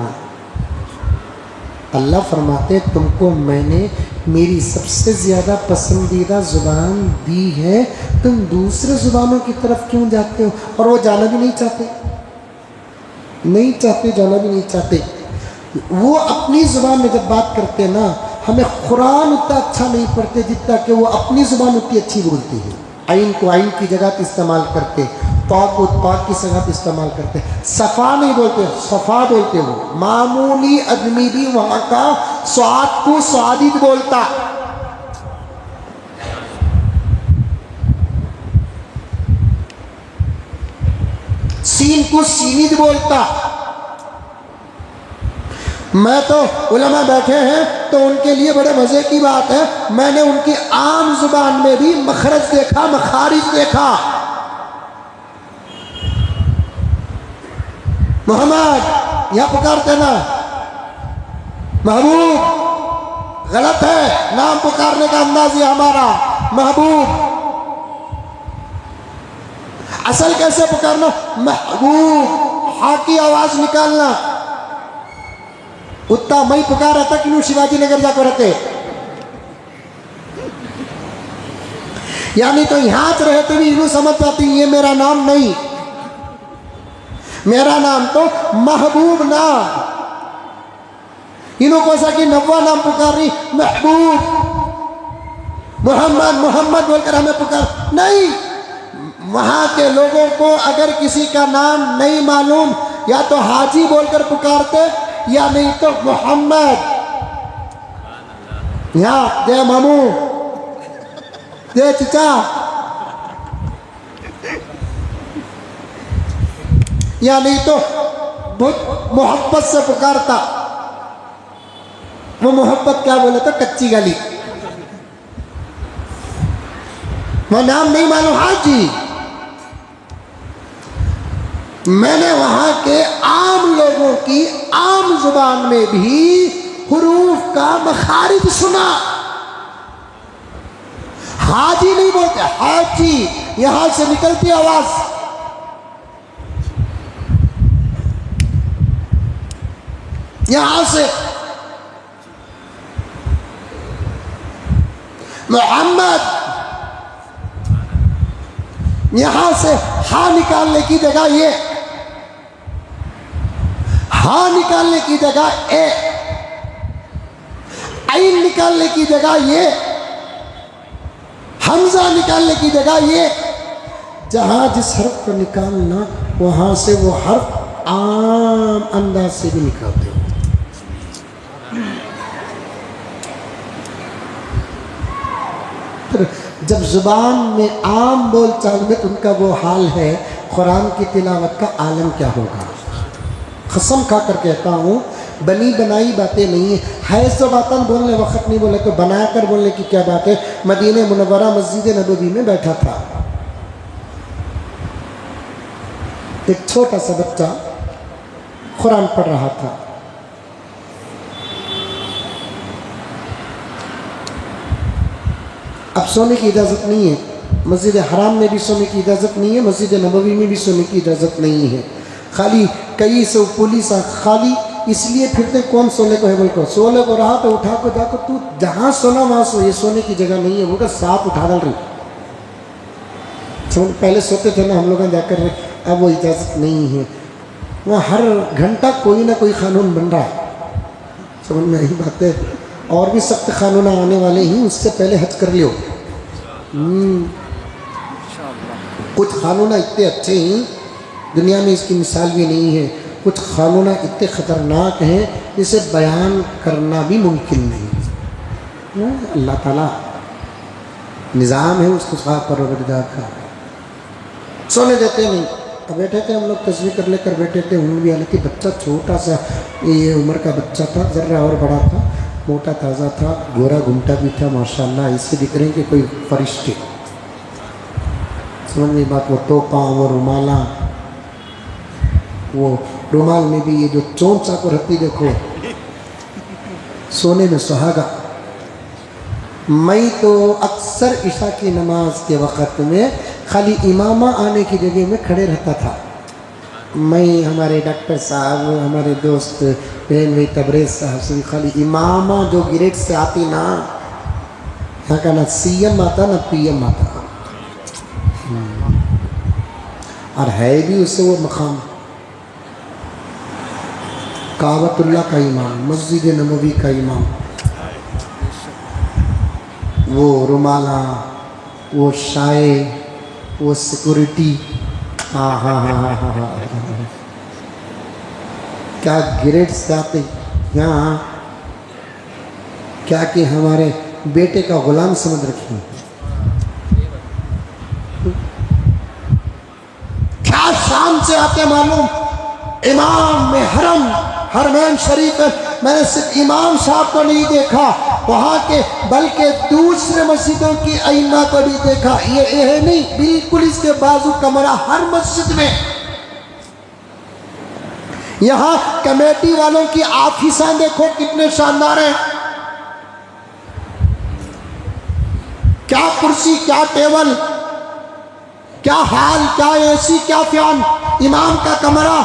अल्लाह फरमाते तुमको मैंने मेरी सबसे ज़्यादा पसंदीदा ज़ुबान दी है, तुम दूसरे ज़ुबानों की तरफ क्यों जाते हो? और वो जाना भी नहीं चाहते, जाना भी नहीं चाहते। वो अपनी ज़ुबान में जब बात करते ना, हमें कुरान उतना अच्छा नहीं पढ़ते जितना कि वो अपनी ज़ुबान उतनी अच्छी बोलती है। आइन को आइन की जगह इस्तेमाल करते, पाक को पाक की जगह इस्तेमाल करते। सफ़ा नहीं बोलते, सफ़ा बोलते। वो मामूली आदमी भी वहाँ का स्वाद को स्वादित बोलता। सीन को सीनित बोलता। मैं तो उलमा बैठे हैं तो उनके लिए बड़े मज़े की बात है, मैंने उनकी आम जुबान में भी मखरज देखा, मखारिज देखा। मोहम्मद यह पुकारते ना, महबूब गलत है, नाम पुकारने का अंदाज ये हमारा। महबूब असल कैसे पुकारना? महबूब हा की आवाज निकालना। उतना मई पुकार था कि शिवाजी नगर जाकर रहते, यानी तो यहां रहते भी यूं समझ पाती ये मेरा नाम नहीं, मेरा नाम तो महबूब ना। इन्हों को सा कि नब्वा नाम पुकार रही, महबूब मोहम्मद मोहम्मद बोलकर हमें पुकार नहीं। वहां के लोगों को अगर किसी का नाम नहीं मालूम, या तो हाजी बोलकर पुकारते या नहीं तो मोहम्मद। यहाँ जय मामू, जय चिचा, या नहीं तो बहुत मोहब्बत से पुकारता। वो मोहब्बत क्या बोले तो कच्ची गली, वो नाम नहीं मालूम। हाजी मैंने वहां के आम लोगों की आम जुबान में भी हुरूफ का मखारिज सुना। हाजी नहीं बोलते, हाजी यहां से निकलती आवाज। यहां से मोहम्मद, यहां से हा निकालने की जगह ये, हा निकालने की जगह ए, आइन निकालने की जगह ये, हमजा निकालने की जगह ये। जहां जिस हर्फ को निकालना वहां से वो हर्फ आम अंदाज से भी निकालते हो। जब जुबान में आम बोल चाल में उनका वो हाल है, कुरान की तिलावत का आलम क्या होगा। कसम खा कर कहता हूँ, बनी बनाई बातें नहीं है। तो बातन बोलने वक्त नहीं बोले तो बना कर बोलने की क्या बात है। मदीने मुनव्वरा मस्जिद नबवी में बैठा था एक छोटा सा बच्चा, कुरान पढ़ रहा था। अब सोने की इजाज़त नहीं है, मस्जिद हराम में भी सोने की इजाज़त नहीं है, मस्जिद नबवी में भी सोने की इजाज़त नहीं है। खाली कई सौ पुलिस खाली इसलिए फिरते कौन सोने को है, बोल सोने को रहा तो उठा को जाकर तू जहाँ सोना वहाँ सो, ये सोने की जगह नहीं है। बोलकर सांप उठा डाल रही। पहले सोते थे ना हम लोग जाकर अब वो इजाज़त नहीं है। वहाँ हर घंटा कोई ना कोई कानून बन रहा है, समझ में यही बात है। और भी सख्त कानून आने वाले ही, उससे पहले हज कर लियो। कुछ कानून इतने अच्छे हैं, दुनिया में इसकी मिसाल भी नहीं है। कुछ कानून इतने ख़तरनाक हैं जिसे बयान करना भी मुमकिन नहीं। अल्लाह ताला निज़ाम है उसके साथ परवरदिगार का। सोने देते नहीं। अब बैठे थे हम लोग, तस्वीर कर लेकर बैठे थे, ऊँट भी हालांकि बच्चा छोटा सा ये उम्र का बच्चा था, ज़र्रा और बड़ा था, मोटा ताज़ा था, गोरा घुमटा भी था माशाल्लाह। इससे दिख रहे हैं कि कोई फरिश्ते, समझ में बात। वो टोपा, वो रुमाला, वो रुमाल में भी ये जो चोंच आपको रहती देखो, सोने में सुहागा। मैं तो अक्सर इशा की नमाज के वक़्त में खाली इमामा आने की जगह में खड़े रहता था। मैं, हमारे डॉक्टर साहब, हमारे दोस्त बहन भाई तबरेज़ साहब से खाली इमामा जो ग्रेड से आती ना, यहाँ का ना CM आता ना PM आता, और है भी उससे वो मकाम काबतुल्लाह का इमाम, मस्जिद नबवी का इमाम, वो रुमाला, वो शाये, वो सिक्योरिटी, हाँ हाँ हाँ हाँ हाँ हाँ, क्या ग्रेड से आते यहाँ, क्या कि हमारे बेटे का गुलाम समझ रखी। क्या शान से आते मालूम, इमाम में हरमैन शरीफ है। मैंने सिर्फ इमाम साहब को नहीं देखा वहाँ के, बल्कि दूसरे मस्जिदों की अइम्मा को भी देखा। ये नहीं, बिल्कुल इसके बाजू कमरा हर मस्जिद में। यहाँ कमेटी वालों की ऑफिसां देखो कितने शानदार हैं, क्या कुर्सी, क्या टेबल, क्या हाल, क्या AC, क्या फैन। इमाम का कमरा,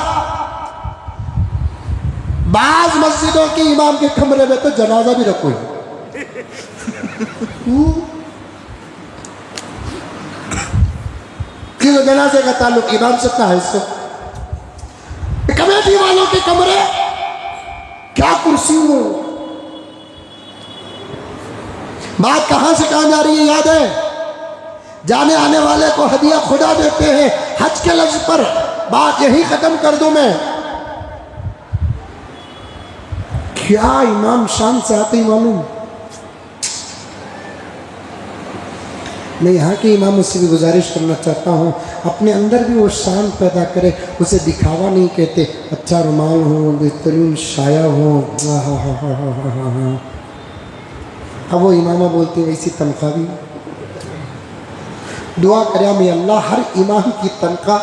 बाज मस्जिदों के इमाम के कमरे में तो जनाजा भी रखो। क्यों जनाजे का ताल्लुक इमाम से का है। इसको कमेटी वालों के कमरे, क्या कुर्सी हो। बात कहां से कहां जा रही है याद है, जाने आने वाले को हदिया खुदा देते हैं। हज के लफ्ज पर बात यही खत्म कर दूं मैं, क्या इमाम शान से आते ही मालूम। मैं यहाँ के इमामों से भी गुजारिश करना चाहता हूँ, अपने अंदर भी वो शान पैदा करे। उसे दिखावा नहीं कहते, अच्छा रुमाल हो, बेहतरीन शाया हो, अब वो इमामा बोलते हैं वैसी तनख्वाह भी। दुआ करे मैं अल्लाह हर इमाम की तनख्वाह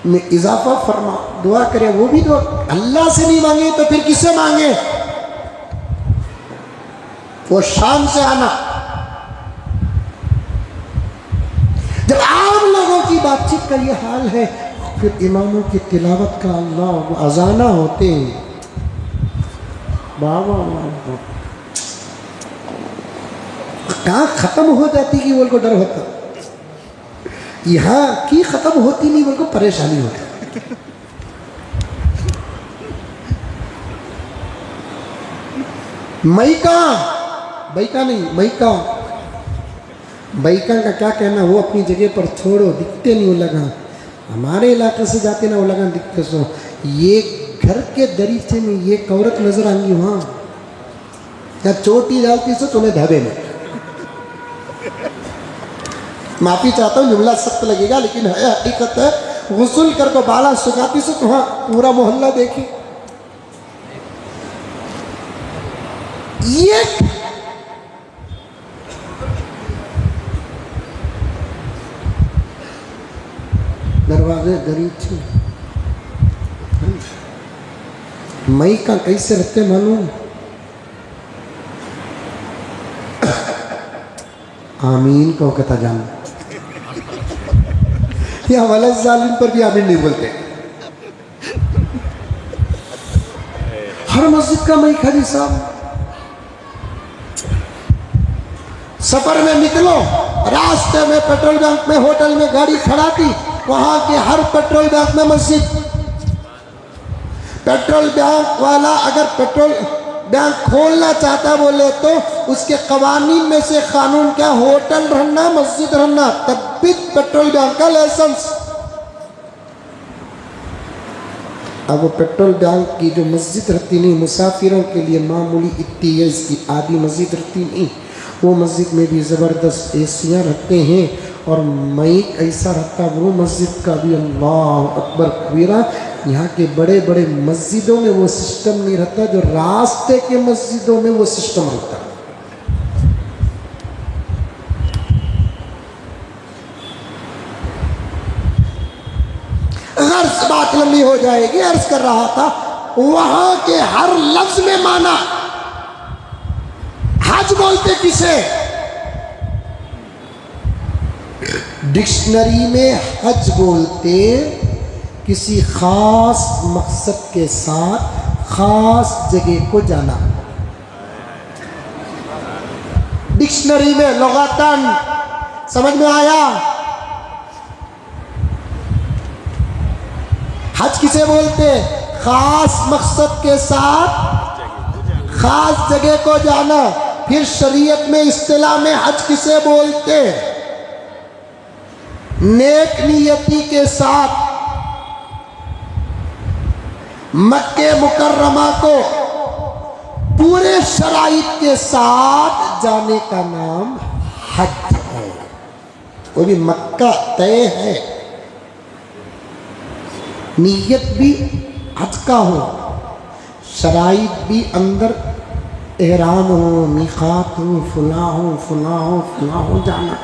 में इजाफा फरमा। दुआ करे, वो भी दुआ अल्लाह से नहीं मांगे तो फिर किससे मांगे। वो शान से आना। जब आम लोगों की बातचीत का ये हाल है, फिर इमामों की तिलावत का अल्लाह अजाना होते हैं, बाबा कहाँ खत्म हो जाती कि बोल को डर होता, यहाँ की खत्म होती नहीं बोल को परेशानी होती। मैका बैका नहीं, मैका बैका का क्या कहना, वो अपनी जगह पर छोड़ो, दिखते नहीं वो लगा। हमारे इलाके से जाते ना वो लगा दिखते सो। ये घर के दरीचे में ये औरत नजर आएंगी वहाँ, या चोटी डालती सो तुम्हें ढाबे में। माफी चाहता हूँ, जुमला सख्त लगेगा लेकिन है हकीकत है। गुस्ल कर को बाला सुखाती सो वहाँ पूरा मोहल्ला देखे। ये दरवाजे दरीचे मई का कैसे रखते मालूम, आमीन को कहता जान, या वाला जालिम पर भी आमीन नहीं बोलते। हर मस्जिद का मई खाली साहब, सफर में निकलो, रास्ते में पेट्रोल पंप में होटल में गाड़ी खड़ा की, वहां के हर पेट्रोल पंप में मस्जिद। पेट्रोल पंप वाला अगर पेट्रोल बैंक खोलना चाहता बोले तो उसके कवानीन में से कानून क्या, होटल रहना, मस्जिद रहना, तब भी पेट्रोल पंप का लाइसेंस। अब वो पेट्रोल पंप की जो मस्जिद रहती नहीं, मुसाफिरों के लिए मामूली इतनी है, इसकी आधी मस्जिद रहती नहीं, वो मस्जिद में भी ज़बरदस्त एसियाँ रखते हैं और माइक ऐसा रहता वो मस्जिद का भी, अल्लाह अकबर कबीरा। यहाँ के बड़े बड़े मस्जिदों में वो सिस्टम नहीं रहता जो रास्ते के मस्जिदों में वो सिस्टम रहता। गर्ज बात लंबी हो जाएगी, अर्ज कर रहा था वहां के हर लफ्ज में माना। हज बोलते किसे? डिक्शनरी में हज बोलते किसी खास मकसद के साथ खास जगह को जाना। डिक्शनरी में लुगतन समझ में आया? हज किसे बोलते? खास मकसद के साथ खास जगह को जाना। फिर शरीयत में इस्तिलाह में हज किसे बोलते? नेक नियति के साथ मक्के मुकर्रमा को पूरे शराइत के साथ जाने का नाम हज है। वो भी मक्का तय है, नीयत भी हज का हो, शराइत भी अंदर एहराम हो, मिकात हो, फुला हो फुला हो फुला हो जाना।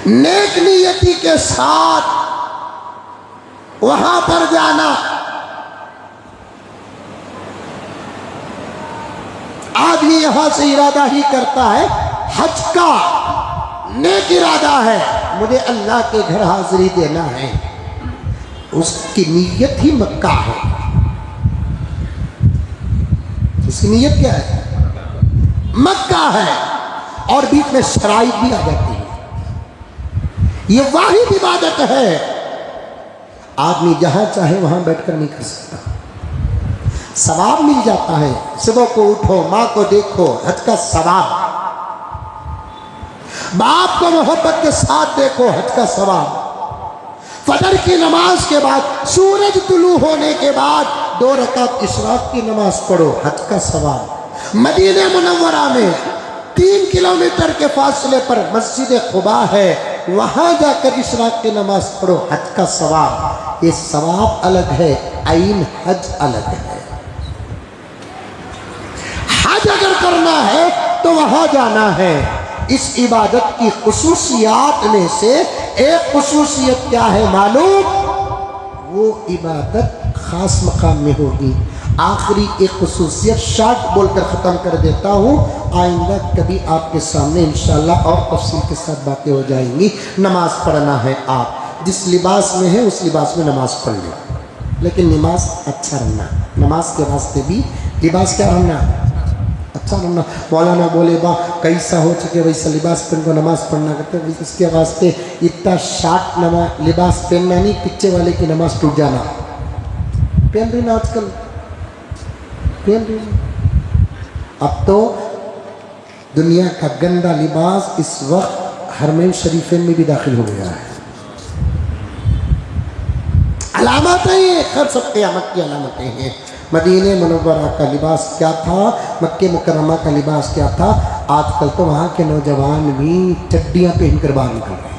नेक नियति के साथ वहां पर जाना। आदमी यहां से इरादा ही करता है हज का, नेक इरादा है, मुझे अल्लाह के घर हाजिरी देना है, उसकी नीयत ही मक्का है। उसकी नीयत क्या है? मक्का है। और बीच में शराइत भी आ जाती है। ये वाहिद इबादत है, आदमी जहां चाहे वहां बैठकर नहीं कर सकता। सवाब मिल जाता है, सुबह को उठो, माँ को देखो, हज का सवाब। बाप को मोहब्बत के साथ देखो, हज का सवाब। फजर की नमाज के बाद, सूरज तुलू होने के बाद 2 रकात इशराक की नमाज पढ़ो, हज का सवाब। मदीने मुनव्वरा में 3 किलोमीटर के फासले पर मस्जिद खुबा है, वहां जाकर इशराक की नमाज पढ़ो, हज का सवाब। ये सवाब अलग है, आइन हज अलग है। हज अगर करना है तो वहां जाना है। इस इबादत की खुसूसियात में से एक खुसूसियत क्या है मालूम? वो इबादत खास मकाम में होगी। आखिरी एक खुसूसियत शार्ट बोलकर ख़त्म कर देता हूँ, आइंदा कभी आपके सामने इंशाअल्लाह और तफसील के साथ बातें हो जाएंगी। नमाज पढ़ना है, आप जिस लिबास में है उस लिबास में नमाज पढ़ लो, लेकिन नमाज अच्छा रहना। नमाज के वास्ते भी लिबास क्या रहना? अच्छा रहना। मौलाना बोले बा कैसा हो चुके वैसा लिबास पहन को नमाज पढ़ना करते, इसके वास्ते इतना शार्ट लिबास पहनना नहीं, पीछे वाले की नमाज टूट जाना। पहन रही ना आजकल, पहन रही। अब तो दुनिया का गंदा लिबास इस वक्त हरमैन शरीफैन में भी दाखिल हो गया है। अलामत है ये, हर सब क़यामत की अलामतें हैं। मदीने मुनव्वरा का लिबास क्या था, मक्के मुकर्रमा का लिबास क्या था? आजकल तो वहाँ के नौजवान भी चड्डियाँ पहनकर बाहर निकल रहे हैं।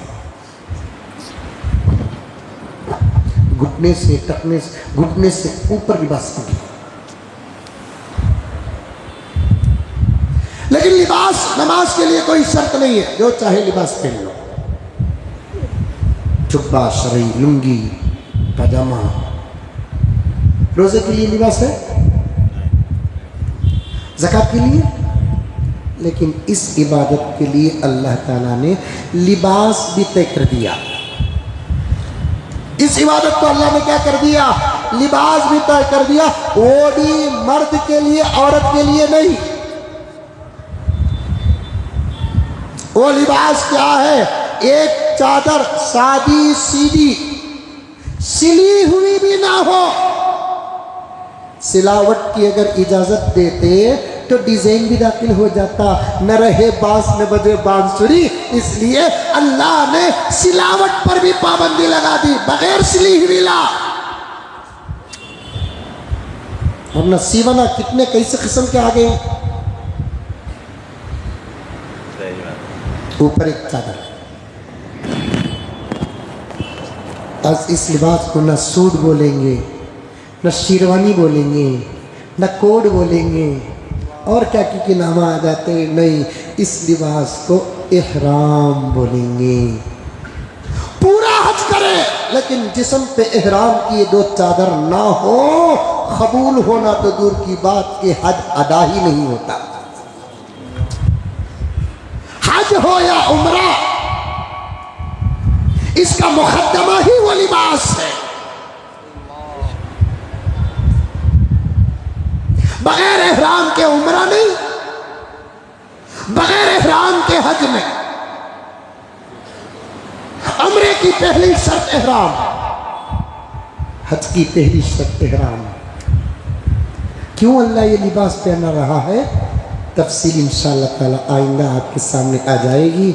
घुटने से टकने से, घुटने से ऊपर लिबास पहन। लेकिन लिबास नमाज के लिए कोई शर्त नहीं है, जो चाहे लिबास पहन लो। जुब्बा, शरई, लुंगी, पजामा। रोजे के लिए लिबास है, ज़कात के लिए, लेकिन इस इबादत के लिए अल्लाह ताला ने लिबास भी तय कर दिया। इस इबादत को अल्लाह ने क्या कर दिया? लिबास भी तय कर दिया। वो भी मर्द के लिए, औरत के लिए नहीं। वो लिबास क्या है? एक चादर सादी सीधी सिली हुई भी ना हो, सिलावट की अगर इजाजत देते तो डिजाइन भी दाखिल हो जाता, न रहे बांस न बजे बांसुरी। इसलिए अल्लाह ने सिलावट पर भी पाबंदी लगा दी, बगैर सिली हुई ला। और न सीवना कितने कैसे किस्म के आ गए। ऊपर एक चादर, आज इस लिबास को न सूट बोलेंगे, न शेरवानी बोलेंगे, न कोट बोलेंगे, और क्या की नाम आ जाते। नहीं, इस लिबास को इहराम बोलेंगे। पूरा हज करे लेकिन जिस्म पे इहराम की दो चादर ना हो, कबूल होना तो दूर की बात के हज अदा ही नहीं होता। हज हो या उम्रा, इसका मुकद्दमा ही वो लिबास है। बगैर एहराम के उम्रा नहीं, बगैर एहराम के हज नहीं। उम्रे की पहली शर्त एहराम, हज की पहली शर्त एहराम। क्यों अल्लाह ये लिबास पहना रहा है, तफसील इंशाअल्लाह ताला आइंदा आपके सामने आ जाएगी।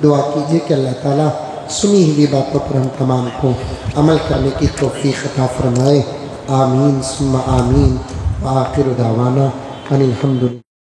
दुआ कीजिए कि अल्लाह ताला सुनी हुई बातों पर हम तमाम को अमल करने की तौफीक अता फरमाए। आमीन सुम्मा आमीन। आखिर दावाना अनिल हम्दुलिल्लाह।